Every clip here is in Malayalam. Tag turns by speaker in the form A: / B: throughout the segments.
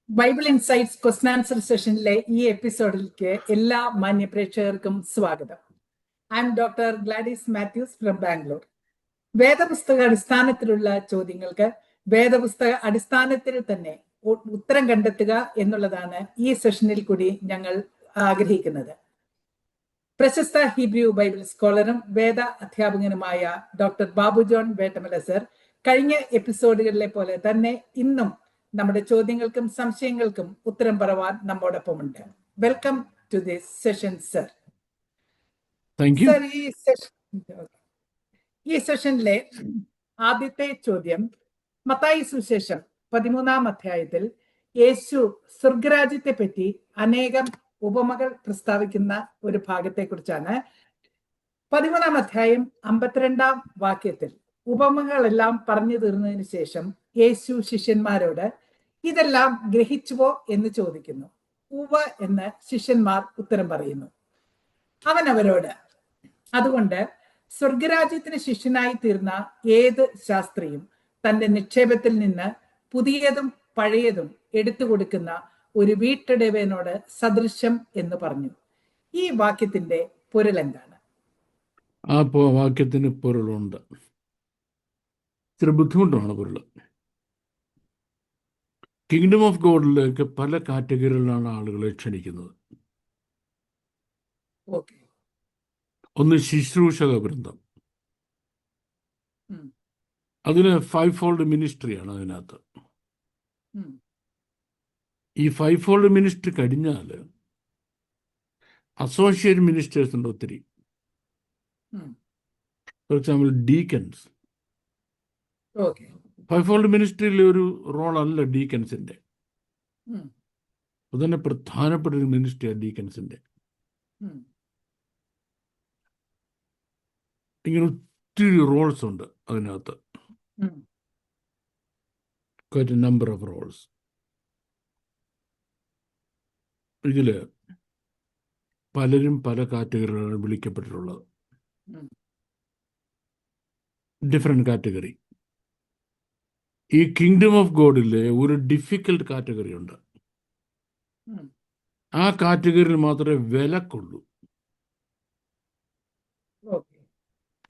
A: ബൈബിൾ ഇൻസൈറ്റ്സ് ക്വസ്റ്റൻ ആൻസർ സെഷനിലെ ഈ എപ്പിസോഡിലേക്ക് എല്ലാ മാന്യ പ്രേക്ഷകർക്കും സ്വാഗതം. I M doctor Gladys Mathews from Bangalore. വേദപുസ്തക അടിസ്ഥാനത്തിലുള്ള ചോദ്യങ്ങൾക്ക് വേദപുസ്തക അടിസ്ഥാനത്തിൽ തന്നെ ഉത്തരം കണ്ടെത്തുക എന്നുള്ളതാണ് ഈ സെഷനിൽ കൂടി ഞങ്ങൾ ആഗ്രഹിക്കുന്നത്. പ്രശസ്ത ഹീബ്രു ബൈബിൾ സ്കോളറും വേദ അധ്യാപകനുമായ doctor Babu John Vettamala sir കഴിഞ്ഞ എപ്പിസോഡുകളിലെ പോലെ തന്നെ ഇന്നും നമ്മുടെ ചോദ്യങ്ങൾക്കും സംശയങ്ങൾക്കും ഉത്തരം പറവാൻ നമ്മോടൊപ്പമുണ്ട്. Welcome to this session sir. Sir, ഈ സെഷനിലെ ആദ്യത്തെ ചോദ്യം, മത്തായി സുവിശേഷം 13-ാം അധ്യായത്തിൽ യേശു സ്വർഗരാജ്യത്തെ പറ്റി അനേകം ഉപമകൾ പ്രസ്താവിക്കുന്ന ഒരു ഭാഗത്തെ കുറിച്ചാണ്. 13-ാം അധ്യായം 52-ാം വാക്യത്തിൽ ഉപമകളെല്ലാം പറഞ്ഞു തീർന്നതിന് ശേഷം യേശു ശിഷ്യന്മാരോട് ഇതെല്ലാം ഗ്രഹിച്ചുവോ എന്ന് ചോദിക്കുന്നു. ഉവ്വ് എന്ന് ശിഷ്യന്മാർ ഉത്തരം പറയുന്നു. അവൻ അവരോട്, അതുകൊണ്ട് സ്വർഗരാജ്യത്തിന് ശിഷ്യനായി തീർന്ന ഏത് ശാസ്ത്രിയും തന്റെ നിക്ഷേപത്തിൽ നിന്ന് പുതിയതും പഴയതും എടുത്തു കൊടുക്കുന്ന ഒരു വീട്ടുടയവനോട് സദൃശം എന്ന് പറഞ്ഞു. ഈ വാക്യത്തിന്റെ പൊരുളെന്താണ്?
B: ആ വാക്യത്തിന് പൊരുളുണ്ട്. ഇച്ചിരി ബുദ്ധിമുട്ടാണ് പൊരുൾ. കിങ്ഡം ഓഫ് ഗോഡിലേക്ക് പല കാറ്റഗറിയിലാണ് ആളുകളെ ക്ഷണിക്കുന്നത്. ഒന്ന് ശുശ്രൂഷക വൃന്ദം, അതിന് 5-fold മിനിസ്ട്രിയാണ് അതിനകത്ത്. ഈ 5-fold മിനിസ്ട്രി കഴിഞ്ഞാൽ അസോസിയേറ്റ് മിനിസ്റ്റേഴ്സ് ഉണ്ട് ഒത്തിരി. For example deacons. 5-fold മിനിസ്ട്രിയിലെ ഒരു റോളല്ല ഡീക്കൻസിന്റെ. അതുതന്നെ പ്രധാനപ്പെട്ട ഒരു മിനിസ്ട്രിയാണ് ഡീക്കൻസിന്റെ. ഇങ്ങനെ ഒത്തിരി റോൾസ് ഉണ്ട് അതിനകത്ത്. quite a number of roles. ഇതില് പലരും പല കാറ്റഗറികളാണ് വിളിക്കപ്പെട്ടിട്ടുള്ളത്. Different category. ഈ കിങ്ഡം ഓഫ് ഗോഡിലെ ഒരു ഡിഫിക്കൽട്ട് കാറ്റഗറി ഉണ്ട്. ആ കാറ്റഗറിയിൽ മാത്രമേ വിലക്കുള്ളൂ.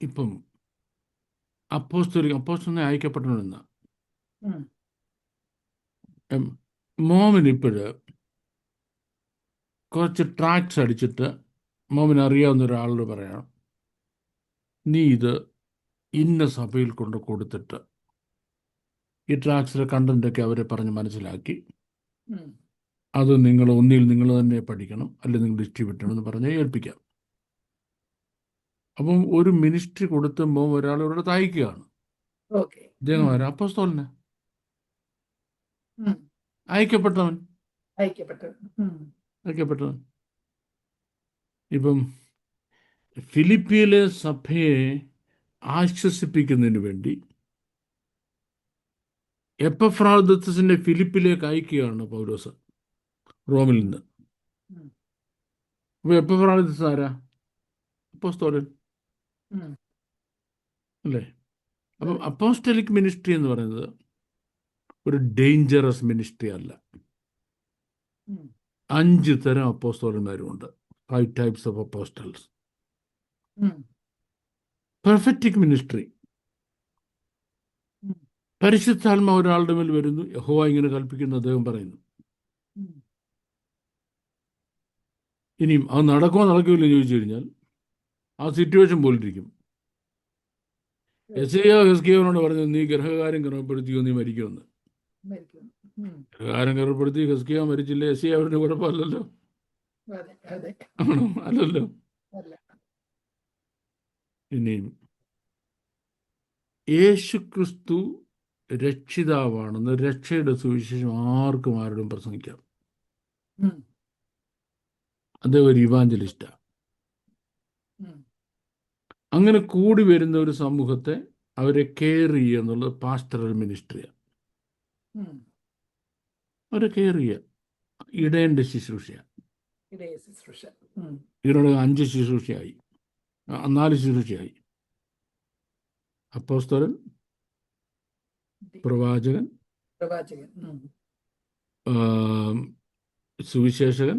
B: ഇപ്പം അപ്പോസ്തലനെ അയക്കപ്പെട്ടിരുന്ന മോമിനിപ്പോഴ് കുറച്ച് ട്രാക്സ് അടിച്ചിട്ട് മോമിന് അറിയാവുന്ന ഒരാളോട് പറയാം, നീ ഇത് ഇന്ന സഭയിൽ കൊണ്ട് കൊടുത്തിട്ട് ഈ ട്രാക്സിലെ കണ്ടന്റൊക്കെ അവരെ പറഞ്ഞ് മനസ്സിലാക്കി അത് നിങ്ങൾ തന്നെ പഠിക്കണം, അല്ലെങ്കിൽ നിങ്ങൾ ഡിസ്ട്രിബ്യൂട്ട് ചെയ്യണം എന്ന് പറഞ്ഞ് ഏൽപ്പിക്കാം. അപ്പം ഒരു മിനിസ്ട്രി കൊടുത്തുമ്പോൾ ഒരാളിവിടെ തയ്ക്കുകയാണ്. അദ്ദേഹം അപ്പോസ്തലനെ അയക്കപ്പെട്ടവൻ. ഇപ്പം ഫിലിപ്പിയിലെ സഭയെ ആശ്വസിപ്പിക്കുന്നതിന് വേണ്ടി എപ്പഫ്രാദിത്തുസിനെ ഫിലിപ്പിലേക്ക് അയക്കുകയാണ് പൗലോസ് റോമിൽ നിന്ന്. അപ്പൊ എപ്പഫ്രാദിത്തുസ് ആരാ? അപ്പോസ്തലൻ അല്ലേ? അപ്പം അപ്പോസ്റ്റലിക് മിനിസ്ട്രി എന്ന് പറയുന്നത് ഒരു ഡേഞ്ചറസ് മിനിസ്ട്രി അല്ല. 5 തരം അപ്പോസ്തലന്മാരുമുണ്ട്. 5 types of apostles. പെർഫെക്റ്റിക് മിനിസ്ട്രി. പരിശുദ്ധാത്മ ഒരാളുടെ മേൽ വരുന്നു, യഹോവ ഇങ്ങനെ കൽപ്പിക്കുന്നു, അദ്ദേഹം പറയുന്നു. ഇനിയും അത് നടക്കുമോ നടക്കില്ലെന്ന് ചോദിച്ചു കഴിഞ്ഞാൽ ആ സിറ്റുവേഷൻ പോലിരിക്കും. ഹെസ്കിയാവിനോട് പറഞ്ഞു, നീ ഗ്രഹകാര്യം ക്രമപ്പെടുത്തിയോ, നീ മരിക്കുമെന്ന്. ഗ്രഹകാരം ക്രമപ്പെടുത്തി ഹെസ്കിയാവ് മരിച്ചില്ല, യെശയ്യാവിന് കുഴപ്പമല്ലല്ലോ. ആണോ? അല്ലല്ലോ. ഇനിയും യേശുക്രിസ്തു രക്ഷിതാവാണെന്ന് രക്ഷയുടെ സുവിശേഷം ആരോടും പ്രസംഗിക്കാം. അദ്ദേഹം ഒരു ഇവാഞ്ചലിസ്റ്റാ. അങ്ങനെ കൂടി വരുന്ന ഒരു സമൂഹത്തെ അവരെ കെയർ ചെയ്യുക എന്നുള്ളത് പാസ്റ്ററൽ മിനിസ്ട്രിയാണ്. അവരെ കെയർ ചെയ്യുക ഇടേണ്ട ശുശ്രൂഷയാണ്. ഇതിനോട് 5 ശുശ്രൂഷയായി, 4 ശുശ്രൂഷയായി. അപ്പോസ്തലൻ, പ്രവാചകൻ, സുവിശേഷകൻ,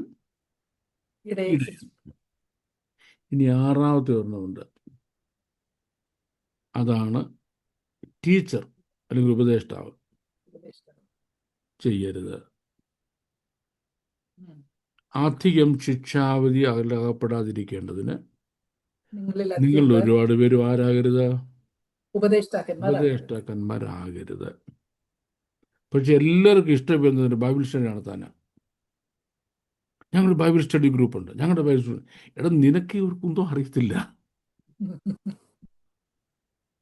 A: ഇടയൻ,
B: ഇടയൻ. ഇനി ആറാമത്തെ ഒരെണ്ണമുണ്ട്. അതാണ് ടീച്ചർ അല്ലെങ്കിൽ ഉപദേഷ്ടാവ്.
A: ഉപദേഷ്ടാവ്.
B: ചെയ്യരുത്.
A: ഉം.
B: അധികം ശിക്ഷാവിധി അകപ്പെടാതിരിക്കേണ്ടതിന്
A: നിങ്ങളിൽ
B: നിങ്ങൾ
A: അധികം പേർ
B: ഒരുപാട് പേരും ആരാകരുത്?
A: ഉപദേഷ്ടാക്കന്മാരാകരുത്.
B: ഉപദേഷ്ടാക്കന്മാരാകരുത്. പക്ഷെ എല്ലാവർക്കും ഇഷ്ടപ്പെടുന്നതിന് ബൈബിൾ സ്റ്റഡി നടത്താനാണ്. ഞങ്ങൾ ബൈബിൾ സ്റ്റഡി ഗ്രൂപ്പ് ഉണ്ട്, ഞങ്ങളുടെ ബൈബിൾ സ്റ്റഡി. എടാ, നിനക്ക് ഇവർക്കൊന്നും അറിയത്തില്ല.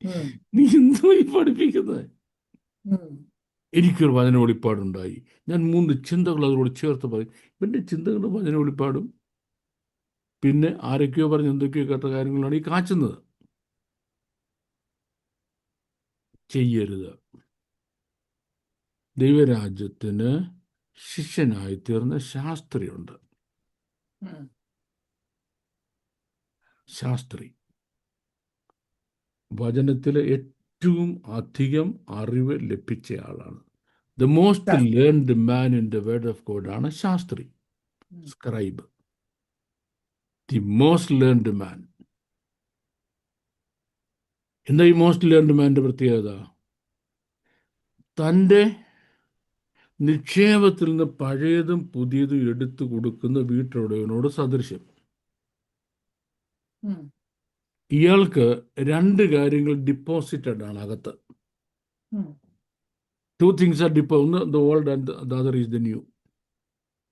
A: ഉം.
B: നീ എന്തോ ഈ പഠിപ്പിക്കുന്നത്?
A: ഉം.
B: എനിക്കൊരു വചന വെളിപ്പാടുണ്ടായി, ഞാൻ 3 ചിന്തകൾ അതിനോട് ചേർത്ത് പറയും. ഇവൻ്റെ ചിന്തകളും വചന വെളിപ്പാടും പിന്നെ ആരൊക്കെയോ പറഞ്ഞ് എന്തൊക്കെയോ കേട്ട കാര്യങ്ങളാണ് ഈ കാച്ചുന്നത്. ചെയ്യരുത്. ദൈവരാജ്യത്തിന് ശിഷ്യനായി തീർന്ന ശാസ്ത്രിയുണ്ട്.
A: ഉം.
B: ശാസ്ത്രി വചനത്തിൽ ഏറ്റവും അധികം അറിവ് ലഭിച്ചയാളാണ്. ദ മോസ്റ്റ്
A: ശാസ്ത്രി.
B: Learned man in the word of God ആണ് ശാസ്ത്രി,
A: ഉം.
B: Scribe. The most learned man. എന്താ ഈ മോസ്റ്റ് ലേൺഡ് മാൻ്റെ പ്രത്യേകത? തൻ്റെ നിക്ഷേപത്തിൽ നിന്ന് പഴയതും പുതിയതും എടുത്തു കൊടുക്കുന്ന വീട്ടുടയവനോട് സദൃശ്യം.
A: ഉം.
B: ഇയാൾക്ക് 2 കാര്യങ്ങൾ ഡിപ്പോസിറ്റഡ് ആണ് അകത്ത്.
A: ഉം.
B: 2 things are ഒന്ന് the old and the other is the new.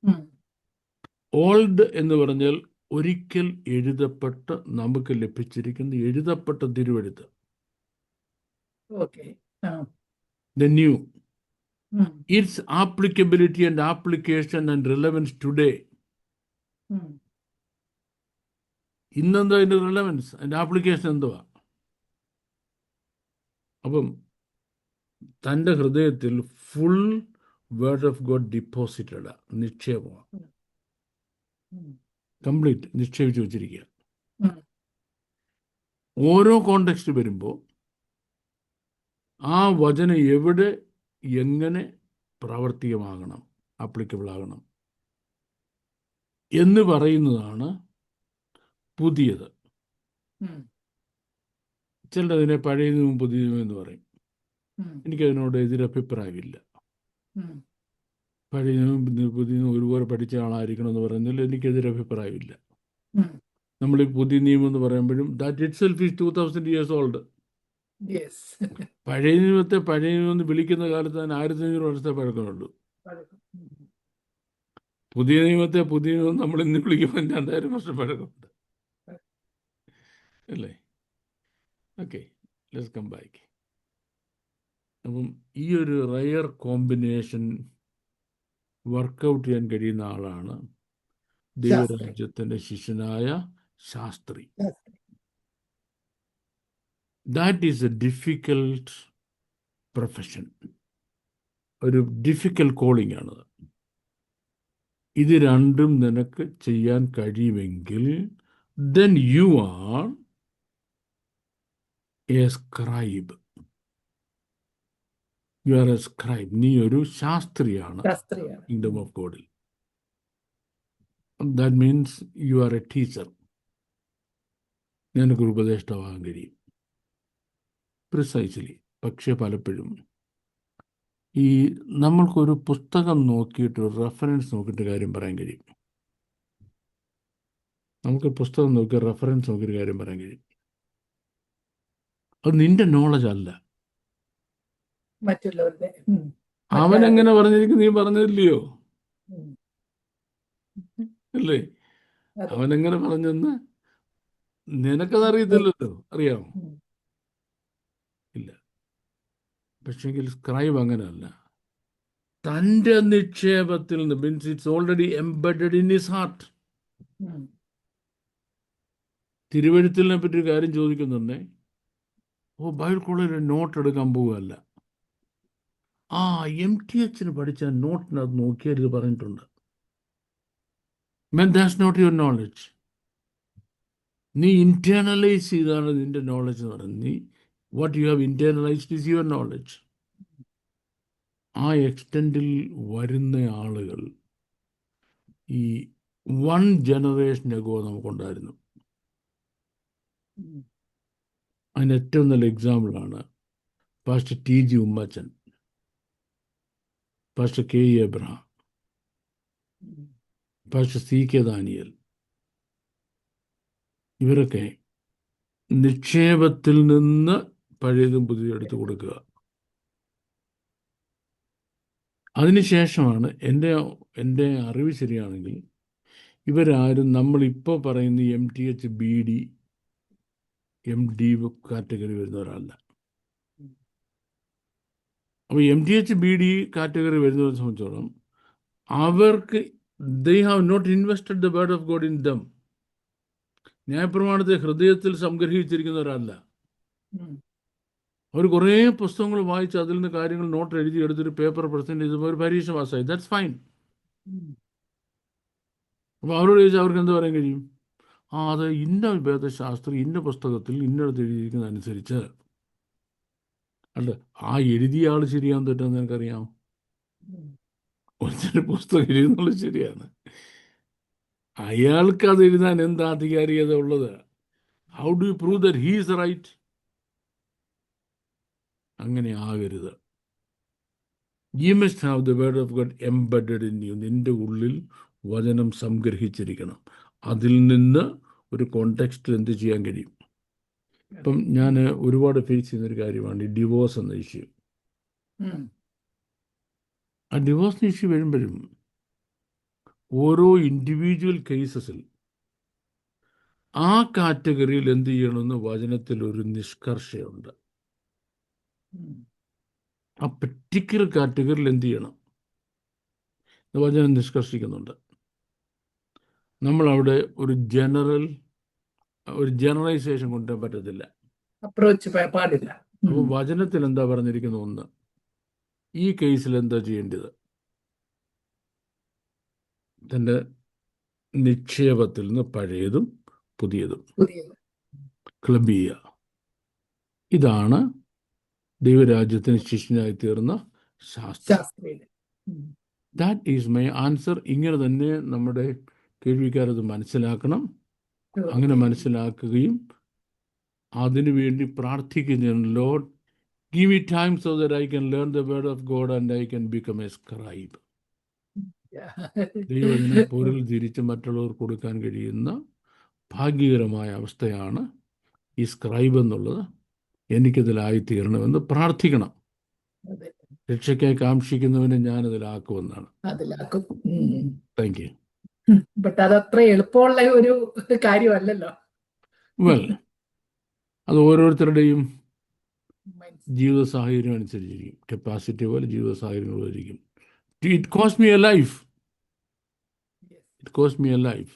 A: ഉം.
B: ഓൾഡ് എന്ന് പറഞ്ഞാൽ ഒരിക്കൽ എഴുതപ്പെട്ട് നമുക്ക് ലഭിച്ചിരിക്കുന്ന എഴുതപ്പെട്ട തിരുവെഴുത്ത്.
A: ഓക്കെ. ആ.
B: ദ ന്യൂ,
A: ഉം.
B: It's applicability and application and relevance today.
A: ഉം.
B: ഇന്നെന്താ അതിൻ്റെ റിലവൻസ്, അതിൻ്റെ ആപ്ലിക്കേഷൻ എന്തുവാ? അപ്പം തൻ്റെ ഹൃദയത്തിൽ full word of God deposited, നിക്ഷേപമാണ്,
A: ഉം.
B: കംപ്ലീറ്റ് നിക്ഷേപിച്ച് വെച്ചിരിക്കുക.
A: ഉം.
B: ഓരോ കോണ്ടെക്സ്റ്റ് വരുമ്പോൾ ആ വചനം എവിടെ എങ്ങനെ പ്രാവർത്തികമാകണം, ആപ്ലിക്കബിൾ ആകണം എന്ന് പറയുന്നതാണ് പുതിയത്.
A: ഉം.
B: ചിലതിനെ പഴയതും പുതിയതും എന്ന് പറയും.
A: ഉം.
B: എനിക്കതിനോട് എതിരഭിപ്രായമില്ല.
A: ഉം.
B: പഴയതും പുതിയതും ഒരുപോലെ പഠിച്ച ആളായിരിക്കണം എന്ന് പറയുന്നതിൽ എനിക്കെതിരഭിപ്രായമില്ല.
A: ഉം.
B: നമ്മൾ ഈ പുതിയ നിയമം എന്ന് പറയുമ്പോഴും that it self is 2000 years old.
A: Yes.
B: പഴയ നിയമത്തെ പഴയ നിയമം എന്ന് വിളിക്കുന്ന കാലത്ത് തന്നെ 1500 വർഷത്തെ പഴക്കമുള്ളൂ.
A: ഉം.
B: പുതിയ നിയമത്തെ പുതിയ നിയമം നമ്മൾ ഇന്ന് വിളിക്കുമ്പോൾ 2000 വർഷം പഴക്കമുണ്ട്, അല്ലേ? Okay, let's come back. അപ്പം ഈ ഒരു റയർ കോമ്പിനേഷൻ വർക്കൗട്ട് ചെയ്യാൻ കഴിയുന്ന ആളാണ് ദൈവരാജ്യത്തിൻ്റെ ശിഷ്യനായ Shastri. That is A difficult profession, ഒരു ഡിഫിക്കൽട്ട് കോളിംഗ് ആണ്. ഇത് രണ്ടും നിനക്ക് ചെയ്യാൻ കഴിയുമെങ്കിൽ then you are a scribe. You are a scribe. നീ ഒരു ശാസ്ത്രിയാണ് കിങ്ഡം ഓഫ് ഗോഡിൽ. That means you are a teacher. നിനക്കൊരു ഉപദേഷ്ടാവാൻ കഴിയും, പ്രിസൈസ്ലി. പക്ഷെ പലപ്പോഴും ഈ നമ്മൾക്കൊരു പുസ്തകം നോക്കിയിട്ട് ഒരു റെഫറൻസ് നോക്കിയിട്ട് കാര്യം പറയാൻ കഴിയും. നമുക്ക് പുസ്തകം നോക്കി റെഫറൻസ് നോക്കിയിട്ട് കാര്യം പറയാൻ കഴിയും. അത് നിന്റെ നോളജ് അല്ല,
A: മറ്റുള്ളവരുടെ.
B: അവനെങ്ങനെ പറഞ്ഞിരിക്കും, നീ പറഞ്ഞില്ലയോ, അല്ലേ? അവനെങ്ങനെ പറഞ്ഞെന്ന് നിനക്കത് അറിയത്തില്ലല്ലോ. അറിയാമോ? ഇല്ല. പക്ഷെങ്കിൽ സ്ക്രൈബ് അങ്ങനെയല്ല. തൻ്റെ നിക്ഷേപത്തിൽ നിന്ന്, means it's already embedded in his heart. തിരുവഴുത്തിനെ പറ്റി ഒരു കാര്യം ചോദിക്കുന്നുണ്ടേ, ബൈബിൾ കോളേജിൽ നോട്ട് എടുക്കാൻ പോവുകയല്ല. MTH പഠിച്ച നോട്ടിനകത്ത് നോക്കിയാൽ ഇത് പറഞ്ഞിട്ടുണ്ട്. That's not your knowledge. നീ ഇന്റേണലൈസ് ചെയ്താണ് നിന്റെ നോളജ് എന്ന് പറയുന്നത്. നീ what you have internalized is your knowledge. ആ എക്സ്റ്റൻറ്റിൽ വരുന്ന ആളുകൾ ഈ 1 ജനറേഷൻ എഗോ നമുക്കുണ്ടായിരുന്നു. അതിന് ഏറ്റവും നല്ല എക്സാമ്പിളാണ് pastor TG Ummachan, pastor KE Abraham, pastor CK Daniel. ഇവരൊക്കെ നിക്ഷേപത്തിൽ നിന്ന് പഴയതും പുതിയതും എടുത്തു കൊടുക്കുക. അതിനുശേഷമാണ് എൻ്റെ അറിവ് ശരിയാണെങ്കിൽ ഇവരാരും നമ്മളിപ്പോൾ പറയുന്ന MTH BD MD കാറ്റഗറി വരുന്നവരല്ല. അപ്പോൾ MTH BD കാറ്റഗറി വരുന്നവരെ സംബന്ധിച്ചോളം അവർക്ക് they have not invested the word of God in them. ന്യായപ്രമാണത്തെ ഹൃദയത്തിൽ സംഗ്രഹിച്ചിരിക്കുന്നവരല്ല. അവർ കുറേ പുസ്തകങ്ങൾ വായിച്ച് അതിൽ നിന്ന് കാര്യങ്ങൾ നോട്ട് എഴുതി എടുത്തൊരു പേപ്പർ പ്രസൻറ്റ് ചെയ്തപ്പോൾ ഒരു പരീക്ഷ പാസ്സായി. That's fine. അപ്പോൾ അവരോട് ചോദിച്ചാൽ അവർക്ക് എന്താ പറയാൻ കഴിയും? അത് ഇന്ന വേദശാസ്ത്രം ഇന്ന പുസ്തകത്തിൽ ഇന്നടത്ത് എഴുതിയിരിക്കുന്നതനുസരിച്ച്. അല്ല, ആ എഴുതിയ ആൾ ശരിയാണെന്ന് തെറ്റാന്ന് നിനക്കറിയാം. ഒരിക്കലും പുസ്തകം എഴുതുന്നുള്ളത് ശരിയാണ്. അയാൾക്ക് അത് എഴുതാൻ എന്താ ആധികാരികത ഉള്ളത്? How do you prove that he is right? അങ്ങനെ ആകരുത്. You must have the word of God embedded in you. നിൻ്റെ ഉള്ളിൽ വചനം സംഗ്രഹിച്ചിരിക്കണം. അതിൽ നിന്ന് ഒരു കോണ്ടെക്സ്റ്റിൽ എന്ത് ചെയ്യാൻ കഴിയും? ഇപ്പം ഞാൻ ഒരുപാട് ഫേസ് ചെയ്യുന്നൊരു കാര്യമാണ് ഈ ഡിവോഴ്സ് എന്ന ഇഷ്യൂ. ആ ഡിവോഴ്സ് ഇഷ്യൂ വരുമ്പോഴും ഓരോ ഇൻഡിവിജ്വൽ കേസസിൽ ആ കാറ്റഗറിയിൽ എന്ത് ചെയ്യണമെന്ന് വചനത്തിൽ ഒരു നിഷ്കർഷയുണ്ട്. ആ പർട്ടിക്കുലർ കാറ്റഗറിയിൽ എന്ത് ചെയ്യണം വചനം നിഷ്കർഷിക്കുന്നുണ്ട്. നമ്മളവിടെ ഒരു ജനറലൈസേഷൻ കൊണ്ടുവരാൻ പറ്റത്തില്ല.
A: അപ്രോച്ച് പാടില്ല.
B: അപ്പോൾ വചനത്തിൽ എന്താ പറഞ്ഞിരിക്കുന്ന ഒന്ന്, ഈ കേസിൽ എന്താ ചെയ്യേണ്ടത്? തൻ്റെ നിക്ഷേപത്തിൽ നിന്ന് പഴയതും പുതിയതും ക്ലബ് ചെയ്യുക. ഇതാണ് ദൈവരാജ്യത്തിന് ശിഷ്യനായി തീർന്ന ശാസ്ത്രം. That is my answer. ഇങ്ങനെ തന്നെ നമ്മുടെ കേൾവിക്കാരത് മനസ്സിലാക്കണം. അങ്ങനെ മനസ്സിലാക്കുകയും അതിനുവേണ്ടി പ്രാർത്ഥിക്കുന്നതിന് Lord give me time so that I can learn the word of God and I can become a scribe. ദൈവത്തിന് പൊരുൾ തിരിച്ച് മറ്റുള്ളവർക്ക് കൊടുക്കാൻ കഴിയുന്ന ഭാഗ്യകരമായ അവസ്ഥയാണ് ഈ സ്ക്രൈബ് എന്നുള്ളത്. എനിക്കതിലായിത്തീരണമെന്ന് പ്രാർത്ഥിക്കണം. രക്ഷയ്ക്കായി കാക്ഷിക്കുന്നവനെ ഞാനതിലാക്കുമെന്നാണ്. Thank you.
A: ബട്ട് അതത്ര എളുപ്പമുള്ള ഒരു കാര്യമല്ലല്ലോ.
B: വെൽ, അത് ഓരോരുത്തരുടെയും ജീവിത സാഹചര്യം അനുസരിച്ചിരിക്കും. കപ്പാസിറ്റി പോലെ ജീവിത സാഹചര്യങ്ങളിരിക്കും. It cost me a life. It cost me a life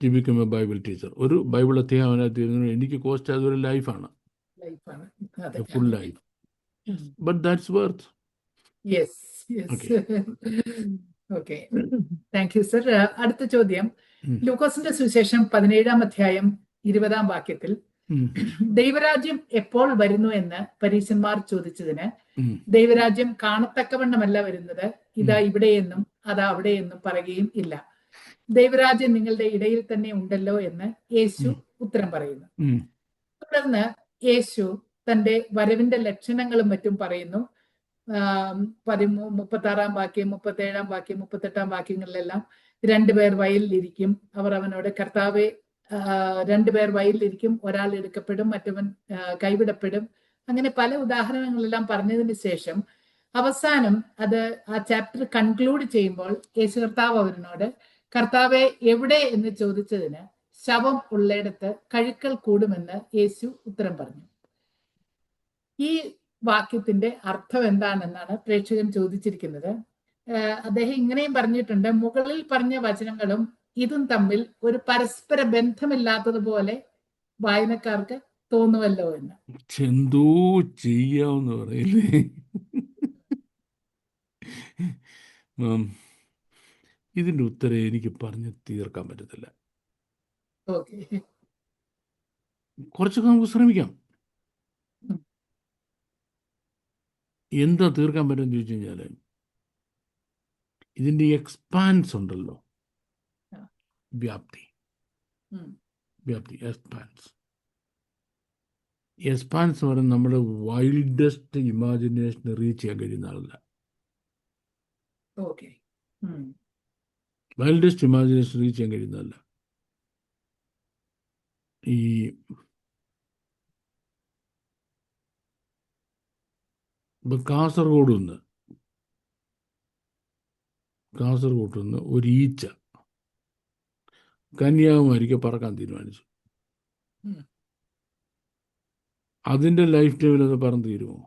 B: to become a Bible teacher. ഒരു ബൈബിൾ അധ്യാപകനായി എനിക്ക് കോസ്റ്റ് അതൊരു ലൈഫാണ്, full life. But that's worth.
A: Yes, okay, thank you sir. അടുത്ത ചോദ്യം, ലൂക്കോസിന്റെ സുവിശേഷം 17-ാം അധ്യായം 20-ാം വാക്യത്തിൽ ദൈവരാജ്യം എപ്പോൾ വരുന്നു എന്ന് പരീശന്മാർ ചോദിച്ചതിന് ദൈവരാജ്യം കാണത്തക്കവണ്ണമല്ല വരുന്നത്, ഇതാ ഇവിടെയെന്നും അതാ അവിടെയെന്നും പറയുകയും ഇല്ല, ദൈവരാജ്യം നിങ്ങളുടെ ഇടയിൽ തന്നെ ഉണ്ടല്ലോ എന്ന് യേശു ഉത്തരം പറയുന്നു. തുടർന്ന് യേശു തന്റെ വരവിന്റെ ലക്ഷണങ്ങളും മറ്റും പറയുന്നു. 36-ാം വാക്യം, 37-ാം വാക്യം, 38-ാം വാക്യങ്ങളിലെല്ലാം 2 പേർ വയലിലിരിക്കും, അവർ അവനോട് കർത്താവെ, 2 പേർ വയലിലിരിക്കും, ഒരാൾ എടുക്കപ്പെടും, മറ്റവൻ കൈവിടപ്പെടും, അങ്ങനെ പല ഉദാഹരണങ്ങളെല്ലാം പറഞ്ഞതിന് ശേഷം അവസാനം ആ ചാപ്റ്റർ കൺക്ലൂഡ് ചെയ്യുമ്പോൾ യേശു കർത്താവ് അവനോട് കർത്താവെ എവിടെ എന്ന് ചോദിച്ചതിന് ശവം ഉള്ളിടത്ത് കഴുക്കൽ കൂടുമെന്ന് യേശു ഉത്തരം പറഞ്ഞു. ഈ വാക്യത്തിന്റെ അർത്ഥം എന്താണെന്നാണ് പ്രേക്ഷകൻ ചോദിച്ചിരിക്കുന്നത്. അദ്ദേഹം ഇങ്ങനെയും പറഞ്ഞിട്ടുണ്ട്, മുകളിൽ പറഞ്ഞ വചനങ്ങളും ഇതും തമ്മിൽ ഒരു പരസ്പര ബന്ധമില്ലാത്തതുപോലെ വായനക്കാർക്ക് തോന്നുമല്ലോ എന്ന്.
B: എന്തോ ചെയ്യാന്ന് പറയില്ലേ. ഇതിന്റെ ഉത്തരം എനിക്ക് പറഞ്ഞ് തീർക്കാൻ പറ്റത്തില്ല. കുറച്ചൊക്കെ നമുക്ക് ശ്രമിക്കാം. എന്താ തീർക്കാൻ പറ്റുമെന്ന് ചോദിച്ചു കഴിഞ്ഞാൽ ഇതിൻ്റെ എക്സ്പാൻസ് ഉണ്ടല്ലോ,
A: ആ.
B: വ്യാപ്തി,
A: ഉം.
B: വ്യാപ്തി, എക്സ്പാൻസ്. എക്സ്പാൻസ് എന്ന് പറയുന്നത് നമ്മുടെ വൈൽഡസ്റ്റ് ഇമാജിനേഷന് റീച്ച് ചെയ്യാൻ കഴിയുന്ന ആളല്ല.
A: ഓക്കെ. ഉം.
B: വൈൽഡസ്റ്റ് ഇമാജിനേഷൻ റീച്ച് ചെയ്യാൻ കഴിയുന്നതല്ല. ഈ ഇപ്പം കാസർഗോഡ് നിന്ന് ഒരു ഈച്ച കന്യാകുമാരിക്ക് പറക്കാൻ തീരുമാനിച്ചു.
A: ഉം.
B: അതിൻ്റെ ലൈഫ് ടൈമിൽ അത് പറന്ന് തീരുമോ?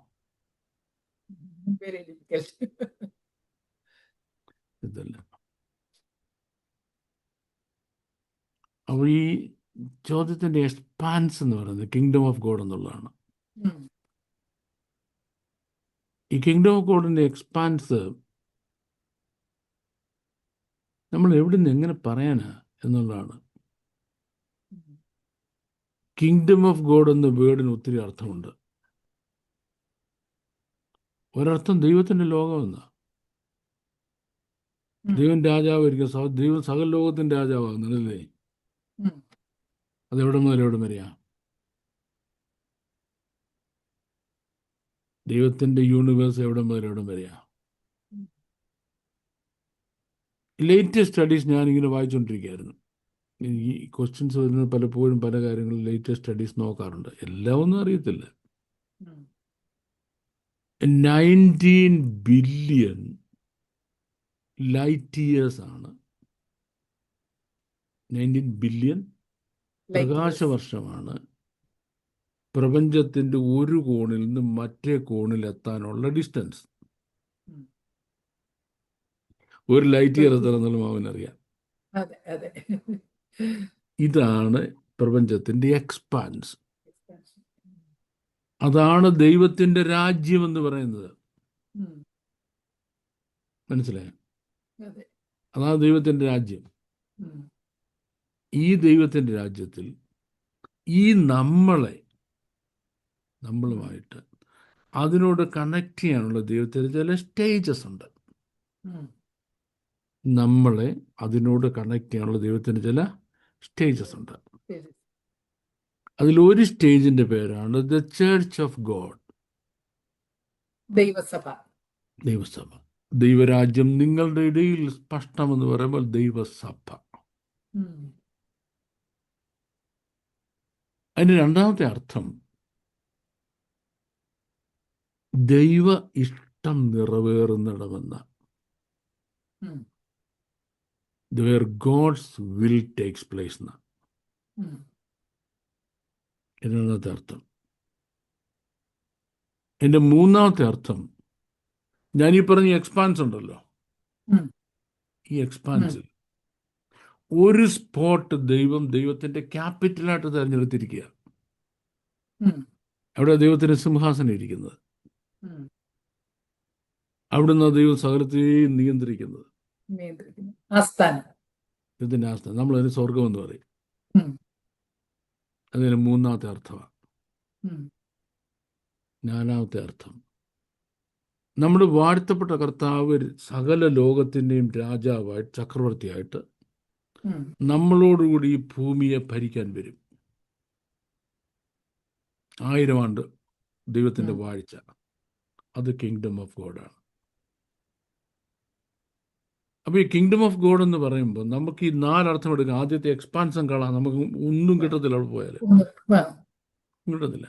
A: Very difficult.
B: ഇതല്ല. അപ്പോൾ ഈ ചോദ്യത്തിൻ്റെ എക്സ്പാൻസ് എന്ന് പറയുന്നത് കിങ്ഡം ഓഫ് ഗോഡ് എന്നുള്ളതാണ്. ഈ കിങ്ഡം ഓഫ് ഗോഡിൻ്റെ എക്സ്പാൻസ് നമ്മൾ എവിടെ നിന്ന് എങ്ങനെ പറയാനാ എന്നുള്ളതാണ്. കിങ്ഡം ഓഫ് ഗോഡ് എന്ന വേർഡിന് ഒത്തിരി അർത്ഥമുണ്ട്. ഒരർത്ഥം ദൈവത്തിൻ്റെ ലോകമെന്നാ. ദൈവം രാജാവായിരിക്കും, ദൈവം സകല ലോകത്തിൻ്റെ രാജാവാകുന്നതല്ലേ. അതെവിടെ മുതൽ എവിടെ വരെയാ? ദൈവത്തിൻ്റെ യൂണിവേഴ്സ് എവിടെ മുതൽ എവിടെ വരെയാ? ലേറ്റസ്റ്റ് സ്റ്റഡീസ് ഞാനിങ്ങനെ വായിച്ചുകൊണ്ടിരിക്കുകയായിരുന്നു. ഈ ക്വസ്റ്റ്യൻസ് വരുന്നത് പലപ്പോഴും പല കാര്യങ്ങളും ലേറ്റസ്റ്റ് സ്റ്റഡീസ് നോക്കാറുണ്ട്. എല്ലാം ഒന്നും അറിയത്തില്ല. 19 ബില്യൺ ലൈറ്റ് ഇയേഴ്സ് ആണ്. 19 ബില്യൺ പ്രകാശവർഷമാണ് പ്രപഞ്ചത്തിൻ്റെ ഒരു കോണിൽ നിന്ന് മറ്റേ കോണിൽ എത്താനുള്ള ഡിസ്റ്റൻസ്. ഒരു ലൈറ്റ് ഇയർ എത്ര എന്നാലും അവനറിയാം. ഇതാണ് പ്രപഞ്ചത്തിൻ്റെ എക്സ്പാൻസ്. അതാണ് ദൈവത്തിൻ്റെ രാജ്യം എന്ന് പറയുന്നത്. മനസ്സിലായോ? അതാണ് ദൈവത്തിൻ്റെ രാജ്യം. ഈ ദൈവത്തിൻ്റെ രാജ്യത്തിൽ ഈ നമ്മളുമായിട്ട് അതിനോട് കണക്ട് ചെയ്യാനുള്ള ദൈവത്തിന് ചില സ്റ്റേജസ് ഉണ്ട്. നമ്മളെ അതിനോട് കണക്ട് ചെയ്യാനുള്ള ദൈവത്തിന് ചില സ്റ്റേജസ് ഉണ്ട്. അതിലൊരു സ്റ്റേജിൻ്റെ പേരാണ് ദ ചർച്ച് ഓഫ് ഗോഡ്,
A: ദൈവസഭ.
B: ദൈവരാജ്യം നിങ്ങളുടെ ഇടയിൽ സ്പഷ്ടമെന്ന് പറയുമ്പോൾ ദൈവസഭ. അതിന് രണ്ടാമത്തെ അർത്ഥം ദൈവ ഇഷ്ടം നിറവേറുന്നിടമെന്ന, where God's will takes place എന്ന. രണ്ടാമത്തെ അർത്ഥം. എൻ്റെ മൂന്നാമത്തെ അർത്ഥം, ഞാനീ പറഞ്ഞ എക്സ്പാൻസ് ഉണ്ടല്ലോ, ഈ എക്സ്പാൻസിൽ ഒരു സ്പോട്ട് ദൈവത്തിൻ്റെ ക്യാപിറ്റലായിട്ട് തിരഞ്ഞെടുത്തിരിക്കുക. അവിടെ ദൈവത്തിൻ്റെ സിംഹാസനം ഇരിക്കുന്നത്. അവിടുന്ന് ദൈവം സകലത്തെയും നിയന്ത്രിക്കുന്നത്. ഇതിൻ്റെ ആസ്ഥാനം. നമ്മളതിന് സ്വർഗം എന്ന് പറയും. അതിന് മൂന്നാമത്തെ അർത്ഥമാണ്. നാലാമത്തെ അർത്ഥം, നമ്മുടെ വാഴ്ത്തപ്പെട്ട കർത്താവ് സകല ലോകത്തിൻ്റെയും രാജാവായിട്ട്, ചക്രവർത്തിയായിട്ട് നമ്മളോടുകൂടി ഈ ഭൂമിയെ ഭരിക്കാൻ വരും. 1000 ആണ്ട് ദൈവത്തിൻ്റെ വാഴ്ച. അത് കിങ്ഡം ഓഫ് ഗോഡാണ്. അപ്പോൾ ഈ കിങ്ഡം ഓഫ് ഗോഡ് എന്ന് പറയുമ്പോൾ നമുക്ക് ഈ 4 അർത്ഥം എടുക്കാം. ആദ്യത്തെ എക്സ്പാൻഷൻ കാണാൻ നമുക്ക് ഒന്നും കിട്ടത്തില്ല. അവിടെ പോയാൽ കിട്ടത്തില്ല.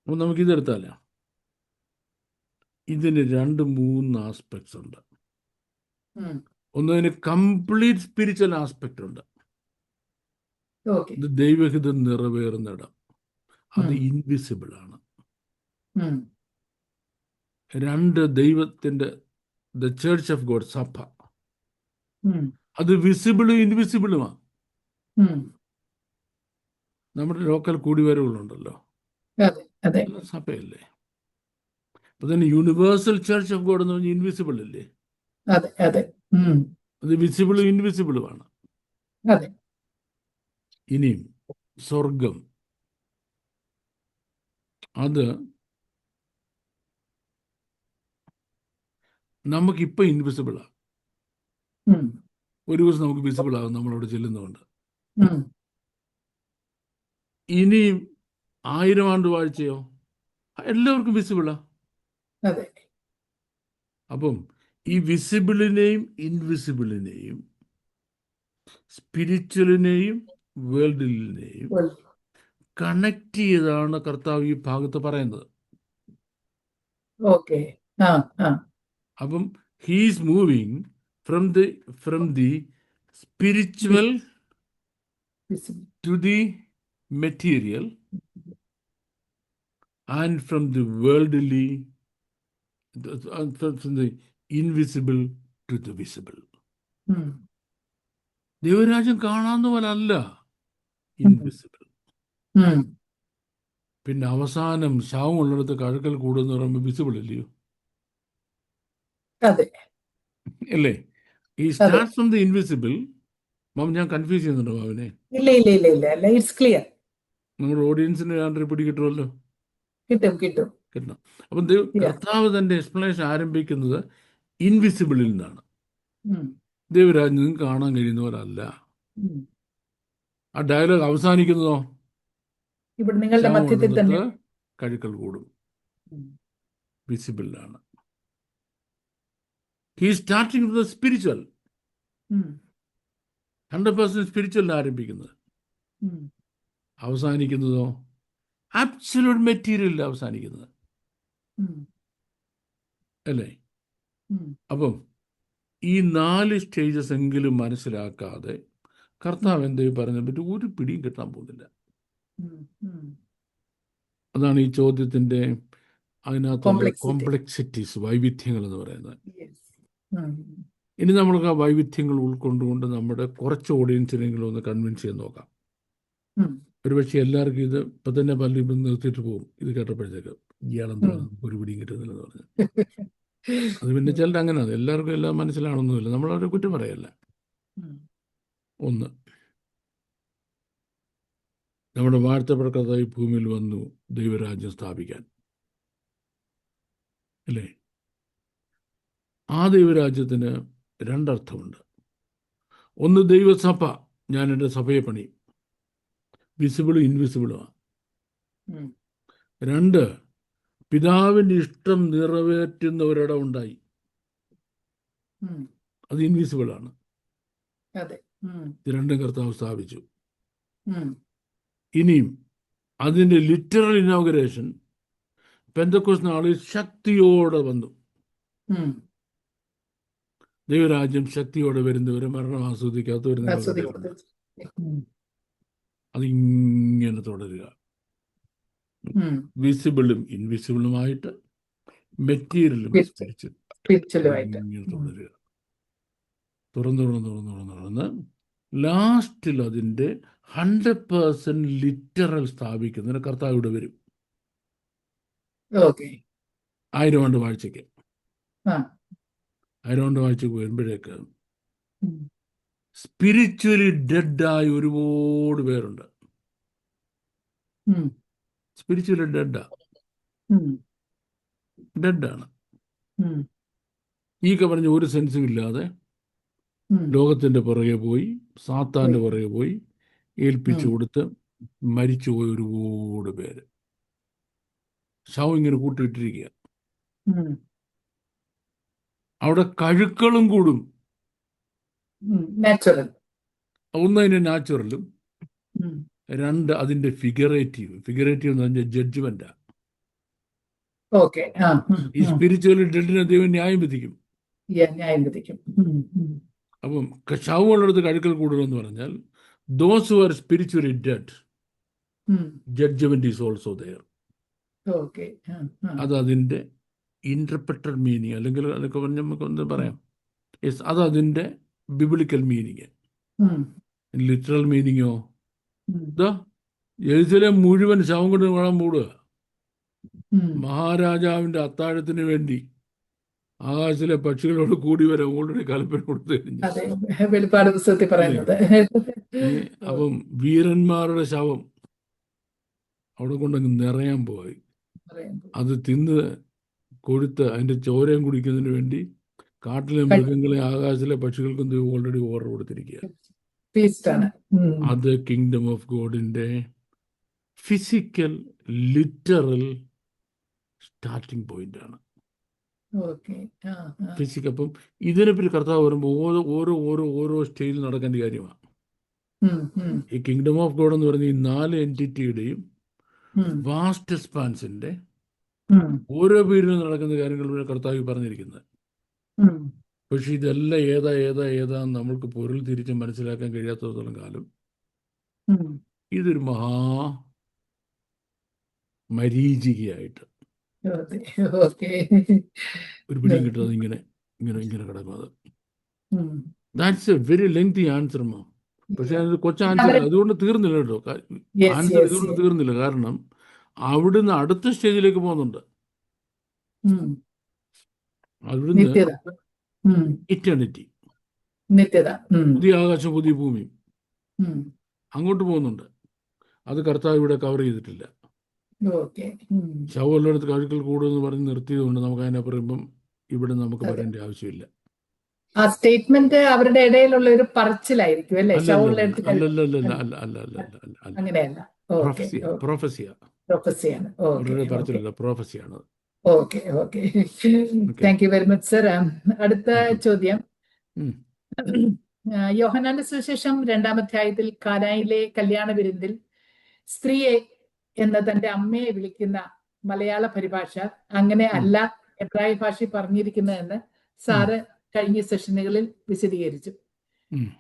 B: അപ്പം നമുക്കിതെടുത്താലോ, ഇതിന് 2-3 ആസ്പെക്ട്സ് ഉണ്ട്. ഒന്നതിന് കംപ്ലീറ്റ് സ്പിരിച്വൽ ആസ്പെക്റ്റ് ഉണ്ട്. ഇത് ദൈവഹിതം നിറവേറുന്നിടം, അത് ഇൻവിസിബിൾ ആണ്. 2, ദൈവത്തിൻ്റെ ദ ചർച്ച് ഓഫ് ഗോഡ്, സഭ, അത് വിസിബിളും ഇൻവിസിബിളുമാണ്. നമ്മുടെ ലോക്കൽ കൂടിവരവുകളുണ്ടല്ലോ, സഭയല്ലേ. അപ്പൊ തന്നെ യൂണിവേഴ്സൽ ചർച്ച് ഓഫ് ഗോഡ് എന്ന് പറഞ്ഞാൽ ഇൻവിസിബിൾ അല്ലേ. അത് വിസിബിളും ഇൻവിസിബിളുമാണ്. ഇനിയും സ്വർഗം, അത് നമുക്കിപ്പോൾ ഇൻവിസിബിളാണ്.
A: ഉം,
B: ഒരു ദിവസം നമുക്ക് വിസിബിൾ ആകും നമ്മളവിടെ ചെല്ലുന്നതുകൊണ്ട്.
A: ഉം.
B: ഇനിയും 1000 ആണ്ട് വാഴ്ചയോ എല്ലാവർക്കും വിസിബിളാ.
A: അതെ.
B: അപ്പം ഈ വിസിബിളിനെയും ഇൻവിസിബിളിനെയും സ്പിരിച്വലിനെയും വേൾഡിനെയും
A: Well,
B: കണക്ട് ചെയ്താണ് കർത്താവ് ഈ ഭാഗത്ത് പറയുന്നത്.
A: okay. ആ, ആ.
B: അപ്പം he's moving from the spiritual
A: Visible.
B: To the material and from the worldly, from the invisible to the visible.
A: ഉം,
B: ദൈവരാജ്യം കാണാവുന്ന പോലെ അല്ല, ഇൻവിസിബിൾ.
A: ഉം.
B: പിന്നെ അവസാനം ശവമുള്ളിടത്ത് കഴുകൽ കൂടുമെന്ന് പറയുമ്പോൾ വിസിബിൾ അല്ലയോ?
A: അതെ.
B: അല്ലേ? ഈ സ്റ്റാർട്ട് ഫ്രം ദി ഇൻവിസിബിൾ. മാം, ഞാൻ കൺഫ്യൂസ് ചെയ്യുന്നുണ്ടോ മാമിനെ?
A: ഇല്ല ഇല്ല ഇല്ല ഇല്ല അല്ല, ഇറ്റ്സ് ക്ലിയർ.
B: നമ്മുടെ ഓഡിയൻസിന് രണ്ടര പിടി കിട്ടുമല്ലോ.
A: കിട്ടും കിട്ടും.
B: കിട്ടണം. അപ്പം
A: Yeah.
B: കർത്താവ് തൻ്റെ എക്സ്പ്ലനേഷൻ ആരംഭിക്കുന്നത് ഇൻവിസിബിളിൽ നിന്നാണ്.
A: ഉം,
B: ദൈവരാജ്യം നിങ്ങൾക്ക് കാണാൻ കഴിയുന്ന പോലെ അല്ല.
A: ഉം.
B: ആ ഡയലോഗ് അവസാനിക്കുന്നതോ
A: ഇവിടെ നിങ്ങളുടെ മധ്യത്തിൽ തന്നെ.
B: ശവമുള്ളിടത്ത് കഴുകൽ കൂടും,
A: ഉം,
B: വിസിബിളാണ്. He starting with the spiritual.
A: Um,
B: 100% സ്പിരിച്വലിന് ആരംഭിക്കുന്നത്.
A: ഉം.
B: അവസാനിക്കുന്നതോ അബ്സല്യൂട്ട് മെറ്റീരിയലിൽ അവസാനിക്കുന്നത്.
A: ഉം,
B: അല്ലേ?
A: ഉം.
B: അപ്പം ഈ 4 സ്റ്റേജസ് എങ്കിലും മനസ്സിലാക്കാതെ കർത്താവ് എന്തേ പറഞ്ഞതിനെ പറ്റി ഒരു പിടിയും കിട്ടാൻ പോകുന്നില്ല.
A: ഉം, ഉം.
B: അതാണ് ഈ ചോദ്യത്തിൻ്റെ അതിനകത്തുള്ള
A: Complexity.
B: കോംപ്ലക്സിറ്റീസ്, വൈവിധ്യങ്ങൾ എന്ന് പറയുന്നത്.
A: Yes. ഉം,
B: ഇനി നമ്മൾക്ക് ആ വൈവിധ്യങ്ങൾ ഉൾക്കൊണ്ടുകൊണ്ട് നമ്മുടെ കുറച്ച് ഓഡിയൻസിനെങ്കിലും ഒന്ന് കൺവിൻസ് ചെയ്ത് നോക്കാം.
A: ഉം.
B: ഒരുപക്ഷെ എല്ലാവർക്കും ഇത് ഇപ്പം തന്നെ പള്ളി ഇപ്പം നിർത്തിയിട്ട് പോകും ഇത് കേട്ടപ്പോഴത്തേക്ക്. ഇയാളെന്താ ഒരു പിടിയും കിട്ടുന്നില്ലെന്ന് പറഞ്ഞു. അത് പിന്നെ ചിലർ അങ്ങനെയാണ്, എല്ലാവർക്കും എല്ലാം മനസ്സിലാണൊന്നുമില്ല. നമ്മളവരെ കുറ്റം പറയല്ല.
A: ഉം.
B: ഒന്ന്, നമ്മുടെ വാഴ്ത്തപ്പെട്ട ഈ ഭൂമിയിൽ വന്നു ദൈവരാജ്യം സ്ഥാപിക്കാൻ. അല്ലേ? ആ ദൈവരാജ്യത്തിന് രണ്ടർത്ഥമുണ്ട്. ഒന്ന്, ദൈവസഭ, ഞാൻ എൻ്റെ സഭയെ പണി, വിസിബിളും ഇൻവിസിബിളുമാണ്.
A: ഉം.
B: 2, പിതാവിൻ്റെ ഇഷ്ടം നിറവേറ്റുന്ന ഒരിടം ഉണ്ടായി,
A: ഉം.
B: അത് ഇൻവിസിബിളാണ്.
A: അതെ. ഉം,
B: ഇത് രണ്ടും കർത്താവ് സ്ഥാപിച്ചു.
A: ഉം.
B: ഇനിയും അതിൻ്റെ ലിറ്ററൽ ഇനോഗ്രേഷൻ പെന്തക്കോസ്ത് നാളിൽ ശക്തിയോടെ വന്നു.
A: ഉം.
B: ദൈവരാജ്യം ശക്തിയോടെ വരുന്നവരെ മരണം ആസ്വദിക്കാത്തവരെ
A: ആസ്വദിക്കുന്നത്. ഉം,
B: അതിങ്ങനെ തുടരുക.
A: ഉം.
B: വിസിബിളും ഇൻവിസിബിളുമായിട്ട്, മെറ്റീരിയലും
A: സ്പിരിച്വലുമായിട്ട്.
B: ഇങ്ങനെ തുടരുക. തുറന്ന് ലാസ്റ്റിൽ അതിൻ്റെ 100% ലിറ്ററൽ സ്ഥാപിക്കുന്നതിന് കർത്താവ് ഇവിടെ വരും.
A: ഓക്കെ.
B: 1000 ആണ്ട് വാഴ്ചയ്ക്ക്.
A: ആ.
B: 1000 ആണ്ട് വാഴ്ചയ്ക്ക് വരുമ്പോഴേക്ക്
A: ഉം.
B: സ്പിരിച്വലി ഡെഡായ ഒരുപാട് പേരുണ്ട്.
A: ഉം.
B: സ്പിരിച്വലി ഡെഡാണ്.
A: ഉം.
B: ഈ പറഞ്ഞ ഒരു സെൻസും ഇല്ലാതെ
A: ഉം.
B: ലോകത്തിൻ്റെ പുറകെ പോയി, സാത്താൻ്റെ പുറകെ പോയി ഏൽപ്പിച്ചു കൊടുത്ത് മരിച്ചുപോയ ഒരുപാട് പേര് ശവം ഇങ്ങനെ കൂട്ടിയിട്ടിരിക്കുക.
A: ഉം.
B: അവിടെ കഴുക്കളും കൂടും.
A: നാച്ചുറൽ.
B: ഒന്ന് അതിൻ്റെ നാച്ചുറലും,
A: ഉം.
B: 2 അതിൻ്റെ ഫിഗറേറ്റീവ് എന്ന് പറഞ്ഞാൽ ജഡ്ജ്മെന്റാ.
A: ഓക്കെ. ആ.
B: ഈ സ്പിരിച്വൽ ഡെഡിനെ ദൈവം ന്യായം വിധിക്കും.
A: ന്യായം വിധിക്കും. ഉം, ഉം.
B: അപ്പം ശവമുള്ളിടത്ത് കഴുക്കൽ കൂടുതലെന്ന് പറഞ്ഞാൽ those who are spiritually dead,
A: um.
B: Judgment is also there.
A: Okay.
B: അത് അതിൻ്റെ ഇന്റർപ്രറ്റഡ് മീനിങ്, അല്ലെങ്കിൽ അതൊക്കെ പറഞ്ഞ് നമുക്കൊന്ന് പറയാം. യെസ്, അത് അതിൻ്റെ ബിബിളിക്കൽ മീനിങ്. ലിറ്ററൽ മീനിങ്ങോ ഇതാ യെരുശലേം മുഴുവൻ ശവം കൊണ്ട് വേണം മൂടുക. മഹാരാജാവിൻ്റെ അത്താഴത്തിന് വേണ്ടി ആകാശത്തിലെ പക്ഷികളോട് കൂടി വരെ ഓൾറെഡി കൽപ്പന കൊടുത്തു കഴിഞ്ഞു.
A: വെളിപ്പാട് പുസ്തകത്തിൽ പറയുന്നത്.
B: അപ്പം വീരന്മാരുടെ ശവം അവിടെ കൊണ്ടങ്ങ് നിറയാൻ പോയി. അത് തിന്ന് കൊഴുത്ത് അതിൻ്റെ ചോരയും കുടിക്കുന്നതിന് വേണ്ടി കാട്ടിലെ മൃഗങ്ങളെ ആകാശത്തിലെ പക്ഷികൾക്കും ദൈവം ഓൾറെഡി ഓർഡർ കൊടുത്തിരിക്കുക.
A: ഫീസ്റ്റാണ്.
B: അത് കിങ്ഡം ഓഫ് ഗോഡിന്റെ ഫിസിക്കൽ ലിറ്ററൽ സ്റ്റാർട്ടിംഗ് പോയിന്റ് ആണ്.
A: ഓക്കെ.
B: ഫിസിക്കൽ. അപ്പം ഇതിനെപ്പറ്റി കർത്താവ് പറയുമ്പോൾ ഓരോ ഓരോ ഓരോ ഓരോ സ്റ്റേജിൽ നടക്കേണ്ട കാര്യമാണ്. ഈ കിങ്ഡം ഓഫ് ഗോഡ് എന്ന് പറഞ്ഞ ഈ 4 എൻറ്റിറ്റിയുടെയും വാസ്റ്റ് എക്സ്പാൻസിന്റെ ഓരോ പേരിലും നടക്കുന്ന കാര്യങ്ങൾ കർത്താവ് പറഞ്ഞിരിക്കുന്നത്. പക്ഷെ ഇതെല്ലാം ഏതാന്ന് നമ്മൾക്ക് പൊരുൾ തിരിച്ച് മനസ്സിലാക്കാൻ കഴിയാത്തത്തോളം കാലം ഇതൊരു മരീചികയായിട്ട് ഒരു പിടിയും കിട്ടാതെ ഇങ്ങനെ ഇങ്ങനെ ഇങ്ങനെ കിടക്കും. അത് that's a very lengthy answer ma'am. പക്ഷെ അത് കൊച്ചാൻസർ അതുകൊണ്ട് തീർന്നില്ല കേട്ടോ. ആൻസർ ഇതുകൊണ്ട് തീർന്നില്ല. കാരണം അവിടുന്ന് അടുത്ത സ്റ്റേജിലേക്ക് പോകുന്നുണ്ട്. അവിടുന്ന് ഇറ്റേണിറ്റി, പുതിയ ആകാശം പുതിയ ഭൂമിയും അങ്ങോട്ട് പോകുന്നുണ്ട്. അത് കർത്താവ് ഇവിടെ കവർ ചെയ്തിട്ടില്ല. ശവമെടുത്ത് കഴുക്കൽ കൂടുമെന്ന് പറഞ്ഞ് നിർത്തിയതുകൊണ്ട് നമുക്ക് അതിനെ പറയുമ്പം ഇവിടെ നമുക്ക് പറയേണ്ട ആവശ്യമില്ല.
A: ആ സ്റ്റേറ്റ്മെന്റ് അവരുടെ ഇടയിലുള്ള ഒരു പറച്ചിലായിരിക്കും അല്ലേ? അങ്ങനെയല്ല.
B: പ്രൊഫസിയാണ്.
A: Okay. Thank you very much sir. അടുത്ത ചോദ്യം. യോഹന്നാന്റെ സുവിശേഷം 2-ാം അധ്യായത്തിൽ കാനായിലെ കല്യാണ വിരുന്നിൽ സ്ത്രീയെ എന്ന തന്റെ അമ്മയെ വിളിക്കുന്ന മലയാള പരിഭാഷ അങ്ങനെ അല്ല എബ്രായ ഭാഷ പറഞ്ഞിരിക്കുന്നതെന്ന് സാറ് കഴിഞ്ഞ സെഷനുകളിൽ വിശദീകരിച്ചു.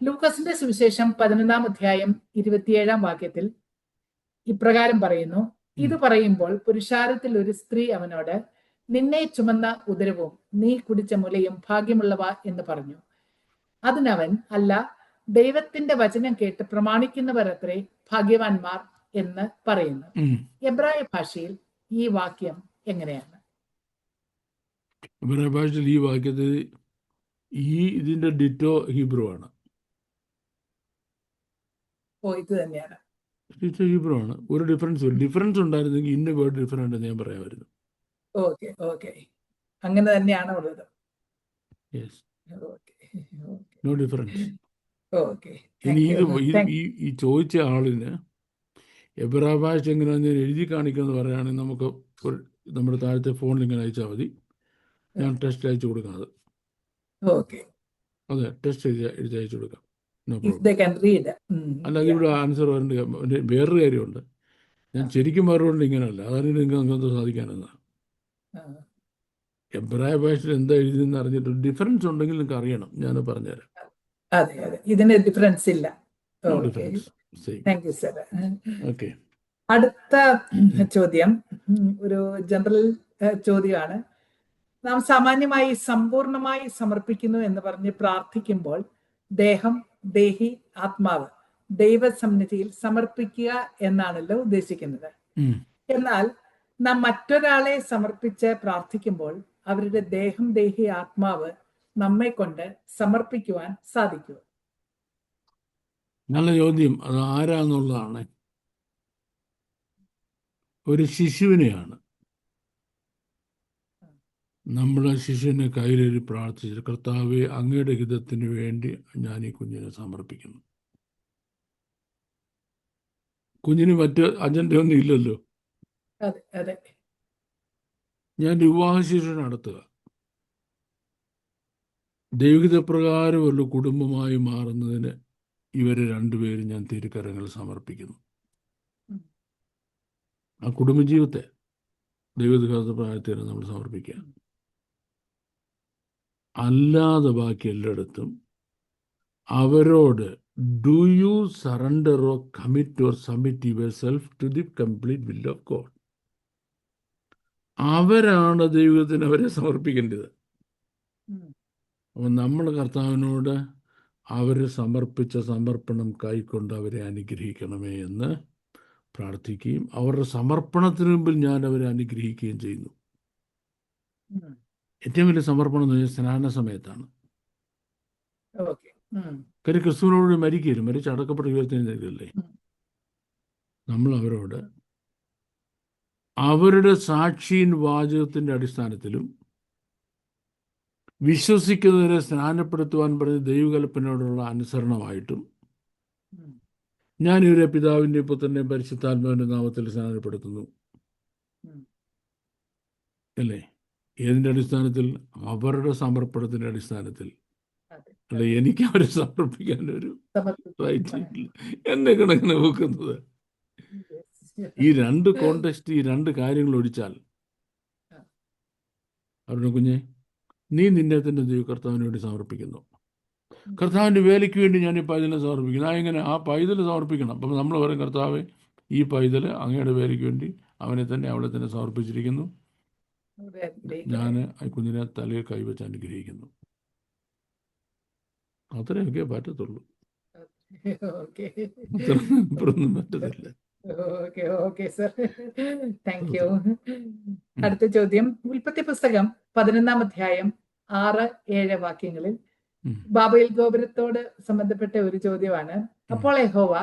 A: ലൂക്കോസിന്റെ സുവിശേഷം 11-ാം അധ്യായം 27-ാം വാക്യത്തിൽ ഇപ്രകാരം പറയുന്നു: ഇത് പറയുമ്പോൾ പുരുഷാരത്തിൽ ഒരു സ്ത്രീ അവനോട്, നിന്നെ ചുമന്ന ഉദരവും നീ കുടിച്ച മുലയും ഭാഗ്യമുള്ളവ എന്ന് പറഞ്ഞു. അതിനവൻ, അല്ല, ദൈവത്തിന്റെ വചനം കേട്ട് പ്രമാണിക്കുന്നവർ അത്രേ ഭാഗ്യവാന്മാർ എന്ന് പറയുന്നു. എബ്രായ ഭാഷയിൽ ഈ വാക്യം എങ്ങനെയാണ്?
B: എബ്രായ ഭാഷയിൽ ഈ വാക്യത്തിൽ ഇതിന്റെ ഡിറ്റോ ഹീബ്രു ആണ്.
A: ഇത് തന്നെയാണ്.
B: ഡിറ്റോ ഹീബ്രു ആണ്. ഒരു ഡിഫറൻസ് ഉണ്ടായിരുന്നെങ്കിൽ ഇന്ന വേർഡ് ഡിഫറൻറ്റ് എന്ന് ഞാൻ പറയാമായിരുന്നു.
A: ഓക്കെ. അങ്ങനെ തന്നെയാണ് ഉള്ളത്.
B: No difference.
A: ഇനി
B: ഈ ചോദിച്ച ആളിന് എബ്രായ ഭാഷ എങ്ങനെയാണെന്ന് എഴുതി കാണിക്കുമെന്ന് പറയുകയാണെങ്കിൽ നമുക്ക് നമ്മുടെ താഴത്തെ ഫോണിൽ ഇങ്ങനെ അയച്ചാൽ മതി. ഞാൻ ടെസ്റ്റ് അയച്ചു കൊടുക്കാം. അത് അതെ, ടെസ്റ്റ് എഴുതി അയച്ചു കൊടുക്കാം. അല്ലാതെ ഇവിടെ ആൻസർ വരേണ്ട. വേറൊരു കാര്യമുണ്ട്, ഞാൻ ശരിക്കും പറഞ്ഞുകൊണ്ട് ഇങ്ങനെയല്ല. അതാണ് നിങ്ങൾക്ക് സാധിക്കാനെന്നാ. എബ്രായ ഭാഷയിൽ എന്താ എഴുതിയെന്ന് അറിഞ്ഞിട്ട് ഡിഫറൻസ് ഉണ്ടെങ്കിൽ നിങ്ങൾക്ക് അറിയണം. ഞാൻ പറഞ്ഞുതരാം.
A: ഇതിന് ഡിഫറൻസ് ഇല്ല. അടുത്ത ചോദ്യം ഒരു ജനറൽ ചോദ്യമാണ്. നാം സാമാന്യമായി സമ്പൂർണമായി സമർപ്പിക്കുന്നു എന്ന് പറഞ്ഞ് പ്രാർത്ഥിക്കുമ്പോൾ ദേഹം, ദേഹി, ആത്മാവ് ദൈവസന്നിധിയിൽ സമർപ്പിക്കുക എന്നാണല്ലോ ഉദ്ദേശിക്കുന്നത്. എന്നാൽ നാം മറ്റൊരാളെ സമർപ്പിച്ച് പ്രാർത്ഥിക്കുമ്പോൾ അവരുടെ ദേഹം, ദേഹി, ആത്മാവ് നമ്മെ കൊണ്ട് സമർപ്പിക്കുവാൻ സാധിക്കുമോ?
B: നല്ല ചോദ്യം. അത് ആരാന്നുള്ളതാണ്. ഒരു ശിശുവിനെയാണ്. നമ്മുടെ ശിശുവിനെ കയ്യിലൊരു പ്രാർത്ഥിച്ചു, കർത്താവേ, അങ്ങയുടെ ഹിതത്തിന് വേണ്ടി ഞാൻ ഈ കുഞ്ഞിനെ സമർപ്പിക്കുന്നു. കുഞ്ഞിന് മറ്റ് അജണ്ട ഒന്നും ഇല്ലല്ലോ. ഞാൻ വിവാഹ ശുശ്രൂഷ നടത്തുക, ദൈവഹിതപ്രകാരമുള്ള കുടുംബമായി മാറുന്നതിന് ഇവരെ രണ്ടുപേരും ഞാൻ തിരുക്കരങ്ങൾ സമർപ്പിക്കുന്നു. ആ കുടുംബജീവിതത്തെ ദൈവഹിതപ്രകാരത്തിന് നമ്മൾ സമർപ്പിക്കുക. അല്ലാതെ ബാക്കി എല്ലായിടത്തും അവരോട് do you surrender or commit or submit yourself to the complete will of God. അവരാണ് ദൈവത്തിന് അവരെ സമർപ്പിക്കേണ്ടത്. അപ്പം നമ്മൾ കർത്താവിനോട് അവർ സമർപ്പിച്ച സമർപ്പണം കൈക്കൊണ്ട് അവരെ അനുഗ്രഹിക്കണമേ എന്ന് പ്രാർത്ഥിക്കുകയും അവരുടെ സമർപ്പണത്തിന് മുമ്പിൽ ഞാൻ അവരെ അനുഗ്രഹിക്കുകയും ചെയ്യുന്നു. ഏറ്റവും വലിയ സമർപ്പണം എന്ന് പറഞ്ഞാൽ സ്നാന സമയത്താണ്. കാര്യം ക്രിസ്തുവിനോട് മരിച്ച് അടക്കപ്പെട്ട ഉയർത്തെഴുന്നേൽക്കല്ലേ. നമ്മൾ അവരോട് അവരുടെ സാക്ഷിயின் വാചകത്തിൻ്റെ അടിസ്ഥാനത്തിലും വിശ്വസിക്കുന്നവരെ സ്നാനപ്പെടുത്തുവാൻ പറഞ്ഞ ദൈവകൽപ്പനയോടുള്ള അനുസരണമായിട്ടും
A: ഉം.
B: ഞാൻ ഇവരെ പിതാവിൻ്റെ പുത്രൻ്റെയും പരിശുദ്ധാത്മാവിൻ്റെ നാമത്തിൽ സ്നാനപ്പെടുത്തുന്നു.
A: ഉം.
B: അല്ലേ? ഏതിൻ്റെ അടിസ്ഥാനത്തിൽ? അവരുടെ സമർപ്പണത്തിൻ്റെ അടിസ്ഥാനത്തിൽ.
A: അതെ,
B: അല്ലെ,
A: അതെ.
B: എനിക്ക് അവരെ സമർപ്പിക്കാൻ ഒരു റൈറ്റ്
A: സമർപ്പിക്കാൻ.
B: ഇല്ല. എന്നെ കണക്കിന് വെക്കുന്നത്.
A: Yes.
B: ഈ രണ്ട് കോണ്ടെക്സ്റ്റ്, ഈ രണ്ട് കാര്യങ്ങൾ ഒഴിച്ചാൽ, അവരുടെ കുഞ്ഞെ, നീ നിന്നെ തന്നെ കർത്താവിന് വേണ്ടി സമർപ്പിക്കുന്നു. കർത്താവിൻ്റെ വേലയ്ക്ക് വേണ്ടി ഞാൻ ഈ പൈതലിനെ സമർപ്പിക്കുന്നു. എങ്ങനെ ആ പൈതൽ സമർപ്പിക്കണം? അപ്പം നമ്മൾ പറയും, കർത്താവെ, ഈ പൈതൽ അങ്ങയുടെ വേലയ്ക്ക് വേണ്ടി അവനെ തന്നെ അവളെ തന്നെ സമർപ്പിച്ചിരിക്കുന്നു. ഞാൻ ആ കുഞ്ഞിനെ തലയിൽ കൈവച്ച് അനുഗ്രഹിക്കുന്നു. അത്രയൊക്കെ പറ്റത്തുള്ളൂ. അത്രയൊന്നും പറ്റത്തില്ല.
A: Okay sir, thank you. അടുത്ത ചോദ്യം, ഉൽപ്പത്തി പുസ്തകം 11-ാം അധ്യായം 6-7 വാക്യങ്ങളിൽ ബാബേൽ ഗോപുരത്തോട് സംബന്ധപ്പെട്ട ഒരു ചോദ്യമാണ്. അപ്പോൾ യഹോവ,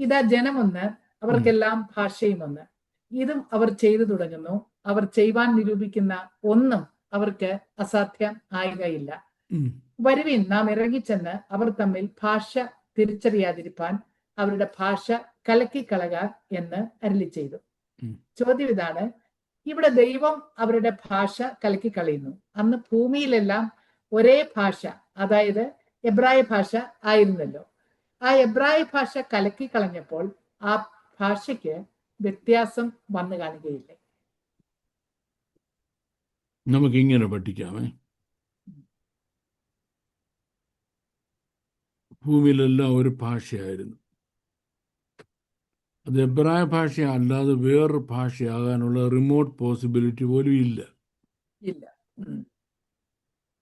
A: ഇതാ ജനമൊന്ന്, അവർക്കെല്ലാം ഭാഷയും ഒന്ന്. ഇതും അവർ ചെയ്തു തുടങ്ങുന്നു. അവർ ചെയ്യുവാൻ നിരൂപിക്കുന്ന ഒന്നും അവർക്ക് അസാധ്യം ആയികയില്ല. വരുവിൻ, നാം ഇറങ്ങിച്ചെന്ന് അവർ തമ്മിൽ ഭാഷ തിരിച്ചറിയാതിരിപ്പാൻ അവരുടെ ഭാഷ കലക്കിക്കളക എന്ന് അരുളി ചെയ്തു. ചോദ്യം ഇതാണ്, ഇവിടെ ദൈവം അവരുടെ ഭാഷ കലക്കിക്കളയുന്നു. അന്ന് ഭൂമിയിലെല്ലാം ഒരേ ഭാഷ, അതായത് എബ്രായ ഭാഷ ആയിരുന്നല്ലോ. ആ എബ്രായ ഭാഷ കലക്കിക്കളഞ്ഞപ്പോൾ ആ ഭാഷയ്ക്ക് വ്യത്യാസം വന്നു കാണുകയില്ലേ?
B: നമുക്കിങ്ങനെ പഠിക്കാമേ. ഭൂമിയിലെല്ലാം ഒരു ഭാഷയായിരുന്നു. അത് എബ്രായ ഭാഷ അല്ലാതെ വേറൊരു ഭാഷയാകാനുള്ള റിമോട്ട് പോസിബിലിറ്റി പോലും ഇല്ല.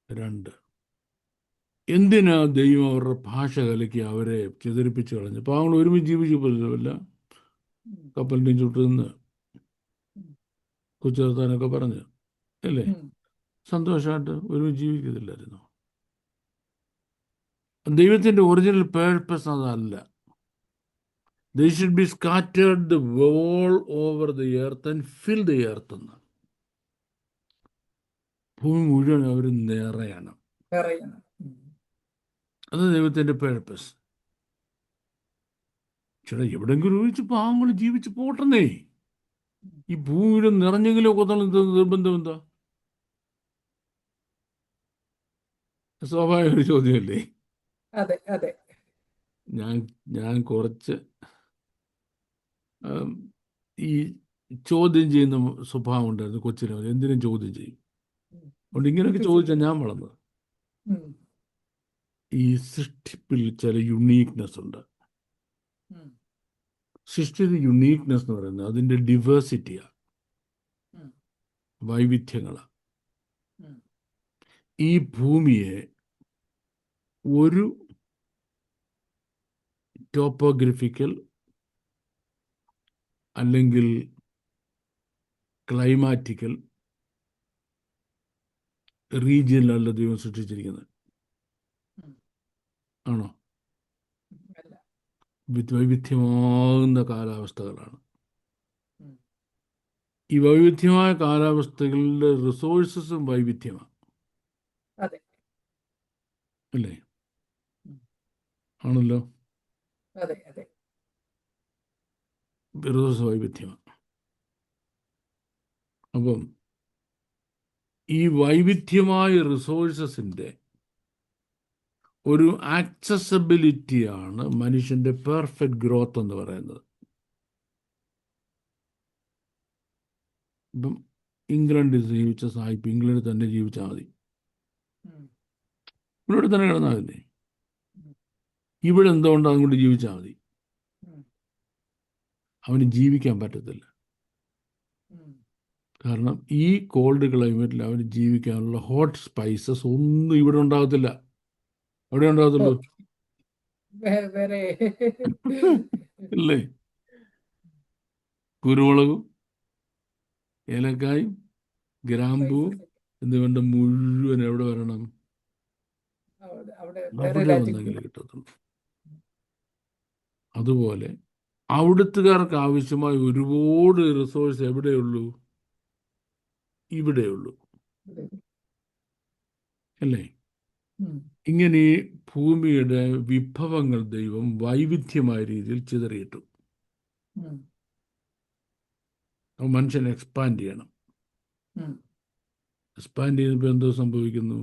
B: രണ്ട്, എന്തിനാ ദൈവം അവരുടെ ഭാഷ കലക്കി അവരെ ചിതറിപ്പിച്ച് കളഞ്ഞു? പാവങ്ങൾ ഒരുമിച്ച് ജീവിച്ചു പോലുമല്ല. കപ്പലിൻ്റെയും ചുട്ടു നിന്ന് കൊച്ചുവർത്താനൊക്കെ പറഞ്ഞ്, അല്ലേ, സന്തോഷമായിട്ട് ഒരുമിച്ച് ജീവിക്കത്തില്ലായിരുന്നു. ദൈവത്തിൻ്റെ ഒറിജിനൽ പേർപ്പസ് അതല്ല. They should be scattered the all over the earth and fill the earth എന്ന്. ഭൂമി മുഴുവൻ അവർ നിറയണം. അത് ദൈവത്തിൻ്റെ പേർപ്പസ്. ചേട്ടാ, എവിടെയെങ്കിലും ഒഴിച്ച് പാവങ്ങൾ ജീവിച്ച് പോട്ടെന്നേ. ഈ ഭൂമിയുടെ നിറഞ്ഞെങ്കിലും ഒക്കെ നിർബന്ധം എന്താ? സ്വാഭാവിക ഒരു ചോദ്യമല്ലേ?
A: അതെ, അതെ.
B: ഞാൻ കുറച്ച് ഈ ചോദ്യം ചെയ്യുന്ന സ്വഭാവം ഉണ്ടായിരുന്നു കൊച്ചിനെ. എന്തിനും ചോദ്യം ചെയ്യും. അതുകൊണ്ട് ഇങ്ങനെയൊക്കെ ചോദിച്ചാൽ ഞാൻ വളർന്നത്. ഈ സൃഷ്ടിപ്പിൽ ചില യുണീക്നെസ് ഉണ്ട്. സൃഷ്ടിയുടെ യുണീക്നെസ് എന്ന് പറയുന്നത് അതിൻ്റെ ഡിവേഴ്സിറ്റിയാണ്, വൈവിധ്യങ്ങളാണ്. ഈ ഭൂമിയെ ഒരു ടോപ്പോഗ്രഫിക്കൽ അല്ലെങ്കിൽ ക്ലൈമാറ്റിക്കൽ റീജിയനിലല്ല ദൈവം സൃഷ്ടിച്ചിരിക്കുന്നത്. ആണോ? വൈവിധ്യമാകുന്ന കാലാവസ്ഥകളാണ്. ഈ വൈവിധ്യമായ കാലാവസ്ഥകളുടെ റിസോഴ്സസും വൈവിധ്യമാണ്, അല്ലേ? ആണല്ലോ. റിസോഴ്സ് വൈവിധ്യമാണ്. അപ്പം ഈ വൈവിധ്യമായ റിസോഴ്സസിൻ്റെ ഒരു ആക്സസബിലിറ്റിയാണ് മനുഷ്യൻ്റെ പെർഫെക്റ്റ് ഗ്രോത്ത് എന്ന് പറയുന്നത്. ഇപ്പം ഇംഗ്ലണ്ടിൽ ജീവിച്ച സാഹിബ് ഇംഗ്ലണ്ടിൽ തന്നെ ജീവിച്ചാൽ മതി, ഇവിടെ തന്നെ കിടന്നാൽ മതി. ഇവിടെ എന്തുകൊണ്ട് അതുകൊണ്ട് ജീവിച്ചാൽ മതി? അവന് ജീവിക്കാൻ പറ്റത്തില്ല. കാരണം ഈ കോൾഡ് ക്ലൈമറ്റിൽ അവന് ജീവിക്കാനുള്ള ഹോട്ട് സ്പൈസസ് ഒന്നും ഇവിടെ ഉണ്ടാകത്തില്ല. അവിടെ ഉണ്ടാകത്തുള്ളൂ, അല്ലേ? കുരുമുളകും ഏലക്കായും ഗ്രാമ്പൂവും എന്നിവൻ്റെ മുഴുവൻ എവിടെ വരണം? അവിടെ വന്നെങ്കിലേ കിട്ടത്തുള്ളൂ. അതുപോലെ അവിടുത്തുകാർക്ക് ആവശ്യമായ ഒരുപാട് റിസോഴ്സ് എവിടെയുള്ളൂ? ഇവിടെയുള്ളൂ. അല്ലേ?
A: ഉം.
B: ഇങ്ങനെ ഈ ഭൂമിയുടെ വിഭവങ്ങൾ ദൈവം വൈവിധ്യമായ രീതിയിൽ ചിതറിയിട്ടു.
A: ഉം.
B: അപ്പോൾ മനുഷ്യൻ എക്സ്പാൻഡ് ചെയ്യണം.
A: ഉം.
B: എക്സ്പാൻഡ് ചെയ്യുമ്പോൾ എന്തോ സംഭവിക്കുന്നു?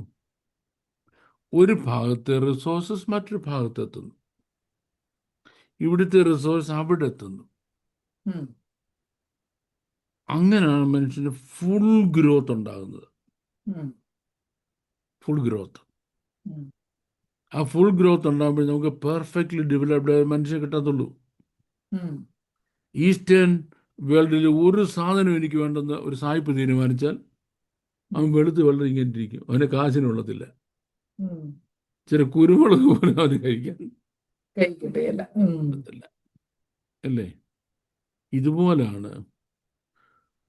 B: ഒരു ഭാഗത്തെ റിസോഴ്സസ് മറ്റൊരു ഭാഗത്ത് എത്തുന്നു, ഇവിടുത്തെ റിസോഴ്സ് അവിടെ എത്തുന്നു.
A: ഉം.
B: അങ്ങനെയാണ് മനുഷ്യന് ഫുൾ ഗ്രോത്ത് ഉണ്ടാകുന്നത്.
A: ഉം.
B: Full growth.
A: ഉം.
B: ആ ഫുൾ ഗ്രോത്ത് ഉണ്ടാകുമ്പോൾ നമുക്ക് പെർഫെക്റ്റ്ലി ഡെവലപ്ഡ് ആയ മനുഷ്യനെ കിട്ടത്തുള്ളൂ.
A: ഉം.
B: ഈസ്റ്റേൺ വേൾഡിൽ ഒരു സാധനം എനിക്ക് വേണ്ടെന്ന് ഒരു സായിപ്പ് തീരുമാനിച്ചാൽ അവൻ വെളുത്ത് വെള്ളം ഇങ്ങനെ ഇരിക്കും, അവന് കാശിന് കൊള്ളത്തില്ല.
A: ഉം.
B: ചില കുരുമുളക് പോലും അവന് കഴിക്കാൻ
A: കഴിക്കട്ടെയല്ല. ഉം.
B: പറ്റത്തില്ല, അല്ലേ? ഇതുപോലാണ്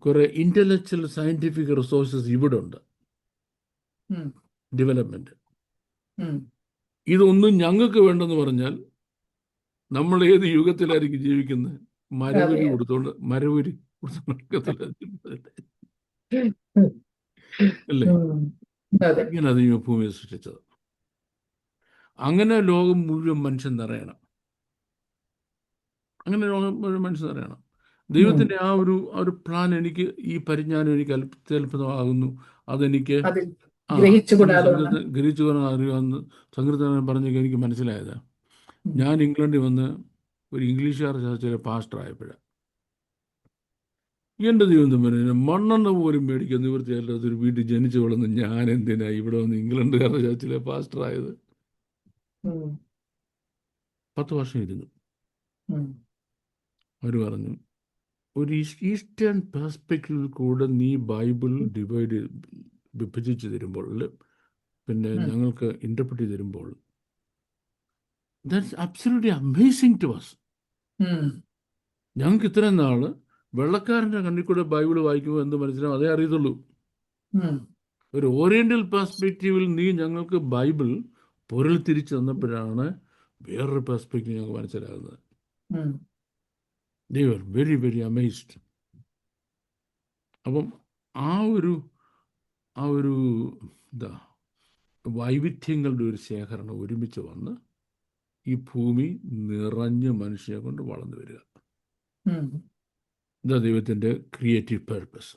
B: കുറെ ഇന്റലക്ച്വൽ സയന്റിഫിക് റിസോഴ്സസ് ഇവിടെ ഉണ്ട്,
A: ഉം.
B: ഡെവലപ്മെന്റ്.
A: ഉം.
B: ഇതൊന്നും ഞങ്ങൾക്ക് വേണ്ടെന്ന് പറഞ്ഞാൽ നമ്മൾ ഏത് യുഗത്തിലായിരിക്കും ജീവിക്കുന്നത്? മരവുരി
A: അതെ.
B: കൊടുത്തോണ്ട് മരവുരി കൊടുത്തോണ്ട് നടക്കത്തില്ല, അല്ലേ?
A: ഉം. അതെ.
B: ഇങ്ങനെ അത് ഭൂമിയെ സൃഷ്ടിച്ചത്. അങ്ങനെ ലോകം മുഴുവൻ മനുഷ്യൻ നിറയണം. അങ്ങനെ ലോകം മുഴുവൻ മനുഷ്യൻ നിറയണം.
A: ഉം.
B: ദൈവത്തിൻ്റെ ആ ഒരു പ്ലാൻ എനിക്ക്, ഈ പരിജ്ഞാനം എനിക്ക് അത്ഭുതമാകുന്നു. അതെനിക്ക്
A: അതിൽ
B: ആ
A: ഗ്രഹിച്ചുകൂടാതെ വണ്ണം.
B: ഗ്രഹിച്ചു പറയാൻ അറിയാമെന്ന് സങ്കീർത്തനം പറഞ്ഞ് എനിക്ക് മനസ്സിലായത്.
A: ഉം.
B: ഞാൻ ഇംഗ്ലണ്ടിൽ വന്ന് ഒരു ഇംഗ്ലീഷുകാർ ചർച്ചയിലെ പാസ്റ്റർ ആയപ്പോഴാണ് എൻ്റെ ദൈവം തമ്മിൽ മണ്ണെണ്ണ പോലും മേടിക്കാൻ നിവൃത്തിയല്ലാത്ത ഒരു വീട്ടിൽ ജനിച്ചു വളർന്ന് ഞാൻ എന്തിനാ ഇവിടെ വന്ന് ഇംഗ്ലണ്ടുകാരുടെ ചർച്ചിലെ പാസ്റ്റർ ആയത്?
A: ഉം.
B: 10 വർഷം ഇരുന്നു.
A: ഉം.
B: അവർ പറഞ്ഞു, ഒരു ഈസ്റ്റേൺ പെർസ്പെക്റ്റീവിൽ കൂടെ നീ ബൈബിൾ വിഭജിച്ച് തരുമ്പോൾ, പിന്നെ
A: ഉം.
B: ഞങ്ങൾക്ക് ഇൻ്റർപ്രറ്റ് ചെയ്ത് തരുമ്പോൾ, that's absolutely amazing to us.
A: ഉം.
B: ഞങ്ങൾക്ക് ഇത്രയും നാൾ വെള്ളക്കാരൻ്റെ കണ്ണിൽ കൂടെ ബൈബിൾ വായിക്കുമ്പോൾ എന്ത് മനസ്സിലാവും? അതേ അറിയത്തുള്ളൂ.
A: ഉം.
B: ഒരു ഓറിയൻ്റൽ പെർസ്പെക്റ്റീവിൽ നീ ഞങ്ങൾക്ക് ബൈബിൾ പൊരുൾ തിരിച്ചു തന്നപ്പോഴാണ് വേറൊരു പെർസ്പെക്റ്റീവ് ഞങ്ങൾക്ക് മനസ്സിലാകുന്നത്.
A: ഉം.
B: ദേ വർ വെരി വെരി അമേസ്ഡ്. അപ്പം ആ ഒരു എന്താ വൈവിധ്യങ്ങളുടെ ഒരു ശേഖരണം ഒരുമിച്ച് വന്ന് ഈ ഭൂമി നിറഞ്ഞ് മനുഷ്യനെ കൊണ്ട് വളർന്നു വരിക.
A: ഉം.
B: ഇതാ ദൈവത്തിൻ്റെ ക്രിയേറ്റീവ് പർപ്പസ്.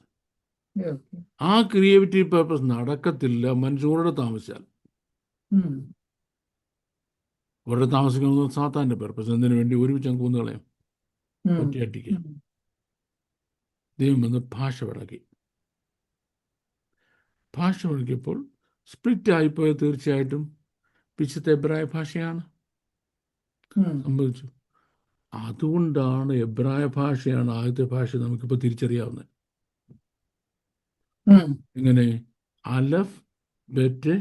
A: ഓക്കെ.
B: ആ ക്രിയേറ്റീവ് പർപ്പസ് നടക്കത്തില്ല മനുഷ്യരോട് താമസിച്ചാൽ.
A: ഉം.
B: ഇവിടെ താമസിക്കുന്നത് സാത്താൻ്റെ പർപ്പസ്. എന്തിനു വേണ്ടി? ഒരുമിച്ച് അങ്ങ് കൊന്നുകളയാം,
A: ഉം.
B: ഒറ്റയടിക്കാം.
A: ഉം.
B: ദൈവം വന്ന് ഭാഷ വിളക്കി. ഭാഷ വിളക്കിയപ്പോൾ സ്പ്ലിറ്റ് ആയിപ്പോയത് തീർച്ചയായിട്ടും വിശുദ്ധ എബ്രായ ഭാഷയാണ്
A: ഉം.
B: സംഭവിച്ചു. അതുകൊണ്ടാണ് എബ്രായ ഭാഷയാണ് ആദ്യത്തെ ഭാഷ നമുക്കിപ്പോൾ തിരിച്ചറിയാവുന്നത്.
A: ഉം.
B: ഇങ്ങനെ അലഫ് ബെറ്റ്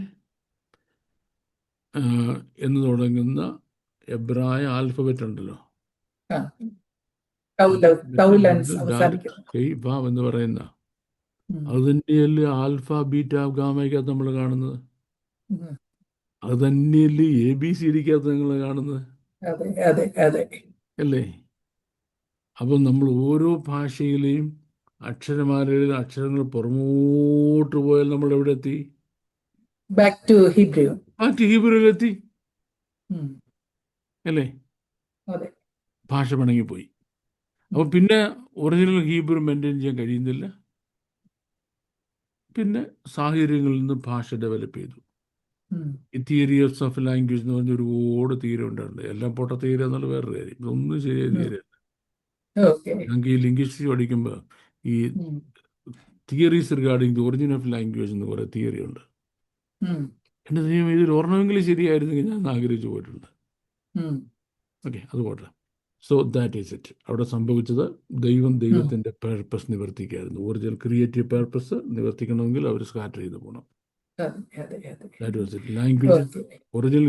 B: എന്ന് തുടങ്ങുന്ന എബ്രായ ആൽഫബറ്റ് ഉണ്ടല്ലോ,
A: ആ. തൗലൻസ് അവസാനിക്കുന്നു.
B: വാവ് എന്ന് പറയുന്ന
A: ഉം.
B: അത് തന്നെയല്ലേ ആൽഫ ബീറ്റ ഗാമയ്ക്കകത്ത് നമ്മൾ കാണുന്നത്.
A: ഉം.
B: അത് തന്നെയല്ലേ ABCDക്കകത്ത് നിങ്ങൾ കാണുന്നത്,
A: അതെ അതെ അതെ.
B: അല്ലേ? അപ്പം നമ്മൾ ഓരോ ഭാഷയിലെയും അക്ഷരമാലയിൽ അക്ഷരങ്ങൾ പുറമോട്ട് പോയാൽ നമ്മൾ എവിടെ എത്തി?
A: Back to Hebrew.
B: ബാക്കി ഹീബ്രുവിലെത്തി,
A: ഉം.
B: അല്ലേ?
A: അതെ.
B: ഭാഷ പിണങ്ങിപ്പോയി. അപ്പം പിന്നെ ഒറിജിനൽ ഹീബ്രു മെയിൻറ്റെയിൻ ചെയ്യാൻ കഴിയുന്നില്ല. പിന്നെ സാഹചര്യങ്ങളിൽ നിന്ന് ഭാഷ ഡെവലപ്പ് ചെയ്തു.
A: ഉം.
B: ഈ തിയറീസ് ഓഫ് ലാംഗ്വേജ് എന്ന് പറഞ്ഞ ഒരുപാട് തീരെ ഉണ്ടായിരുന്നു. എല്ലാം പൊട്ട തീരെ എന്നുള്ള വേറൊരു കാര്യം. ഇതൊന്നും ശരിയായ തീരെ.
A: ഓക്കെ.
B: ഞങ്ങൾക്ക് ഈ ലിംഗ്വിസ്റ്റിക്സ് പഠിക്കുമ്പോൾ ഈ
A: ഉം.
B: Theories regarding the origin of language എന്ന് കുറേ തിയറി ഉണ്ട്.
A: ഉം.
B: എൻ്റെ ദൈവം ഇതിൽ ഒരെണ്ണമെങ്കിലും ശരിയായിരുന്നെങ്കിൽ ഞാൻ ആഗ്രഹിച്ചു പോയിട്ടുണ്ട്.
A: ഉം.
B: ഓക്കെ, അത് പോട്ടെ. So that is it. അവിടെ സംഭവിച്ചത് ദൈവത്തിൻ്റെ പർപ്പസ് നിവർത്തിക്കായിരുന്നു. ഒറിജിനൽ ക്രിയേറ്റീവ് പർപ്പസ് നിവർത്തിക്കണമെങ്കിൽ അവർ സ്കാറ്റർ ചെയ്ത് പോകണം.
A: അതെ അതെ അതെ.
B: That was it. Language
A: okay.
B: Original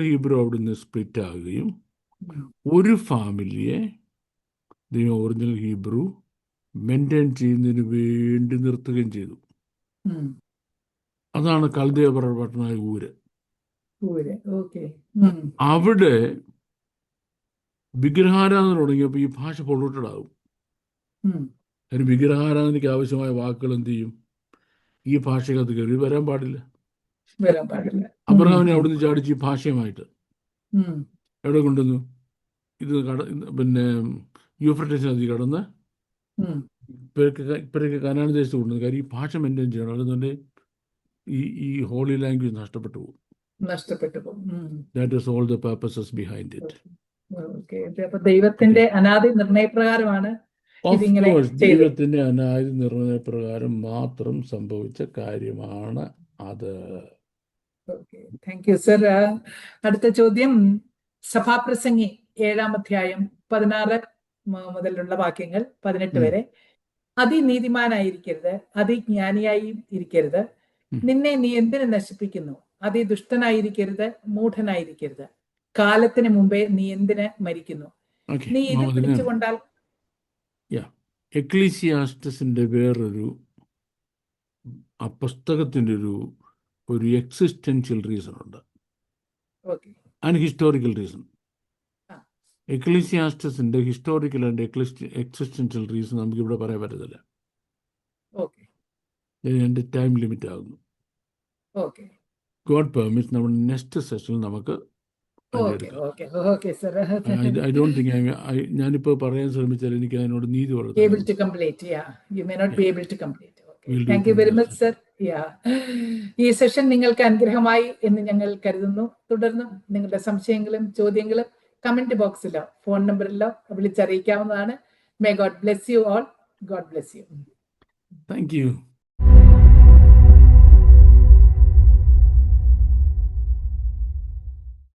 B: Hebrew അവിടുന്ന് സ്പ്ലിറ്റ് ആകുകയും ഒരു ഫാമിലിയെ ദൈവം ഒറിജിനൽ ഹീബ്രു മെയിൻറ്റെയിൻ ചെയ്യുന്നതിന് വേണ്ടി നിർത്തുകയും ചെയ്തു.
A: ഉം.
B: അതാണ് കൽദയ പട്ടണമായ ഊര്.
A: ഓക്കെ.
B: അവിടെ വിഗ്രഹാരാധന തുടങ്ങിയപ്പോൾ ഈ ഭാഷ പൊള്യൂട്ടഡ് ആകും.
A: ഉം.
B: അതിന് വിഗ്രഹാരാധനയ്ക്ക് ആവശ്യമായ വാക്കുകൾ എന്ത് ചെയ്യും? ഈ ഭാഷയ്ക്കകത്ത് കയറി വരാൻ പാടില്ല.
A: വരാൻ പാടില്ല.
B: അബ്രഹാമിനെ അവിടുന്ന് ചാടിച്ച് ഈ ഭാഷയുമായിട്ട്
A: ഉം.
B: എവിടെ കൊണ്ടുവന്നു? ഇത് പിന്നെ യൂഫ്രട്ടീസ് നദി കടന്ന്
A: ഉം.
B: ഇപ്പോഴേക്ക് കനാൻ ദേശത്ത് കൊണ്ടുവന്നു. കാര്യം ഈ ഭാഷ മെയിൻറ്റെയിൻ ചെയ്യണം. അതുകൊണ്ട് ഈ ഹോളി ലാംഗ്വേജ് നഷ്ടപ്പെട്ടു പോകും.
A: നഷ്ടപ്പെട്ടു പോകും.
B: That is all the purposes behind it.
A: അപ്പൊ ദൈവത്തിന്റെ അനാദി നിർണയപ്രകാരമാണ് ഇതിങ്ങനെ ചെയ്തത്.
B: ദൈവത്തിന്റെ അനാദി നിർണയപ്രകാരം മാത്രം സംഭവിച്ച കാര്യമാണ് അത്.
A: Thank you sir. അടുത്ത ചോദ്യം, സഭാപ്രസംഗി 7-ാം അധ്യായം 16 മുതലുള്ള വാക്യങ്ങൾ 18 വരെ. അതിനീതിമാനായിരിക്കരുത്, അതിജ്ഞാനിയായി ഇരിക്കരുത്, നിന്നെ നീ എന്തിനു നശിപ്പിക്കുന്നു, അതിദുഷ്ടനായിരിക്കരുത്, മൂഢനായിരിക്കരുത്, കാലത്തിന് മുമ്പേ നീ എന്തിന് മരിക്കുന്നു, നീ ഇത് പിടിച്ചുകൊണ്ടാൽ.
B: എക്ലീസിയാസ്റ്റസിന്റെ വേറൊരു ആ പുസ്തകത്തിന്റെ ഒരു എക്സിസ്റ്റൻഷ്യൽ റീസൺ ഉണ്ട്, ആൻഡ് ഹിസ്റ്റോറിക്കൽ റീസൺ. എക്ലീസിയാസ്റ്റസിന്റെ ഹിസ്റ്റോറിക്കൽ ആൻഡ് എക്സിസ്റ്റൻഷ്യൽ റീസൺ നമുക്ക് ഇവിടെ പറയാൻ പറ്റത്തില്ല. എൻ്റെ ടൈം ലിമിറ്റ് ആകുന്നു. ഗോഡ് പെർമിറ്റ്സ് നമ്മൾ നെക്സ്റ്റ് സെഷനിൽ നമുക്ക് ഐ ഡോണ്ട് തിങ്ക് ഞാനിപ്പോ പറയാൻ ശ്രമിച്ചാൽ എനിക്ക് അതിനോട് നീതി
A: ഈ സെഷൻ നിങ്ങൾക്ക് അനുഗ്രഹമായി എന്ന് ഞങ്ങൾ കരുതുന്നു. തുടർന്നും നിങ്ങളുടെ സംശയങ്ങളും ചോദ്യങ്ങളും കമന്റ് ബോക്സിലോ ഫോൺ നമ്പറിലോ വിളിച്ചറിയിക്കാവുന്നതാണ്. May God bless you all. God bless you.
B: Thank U.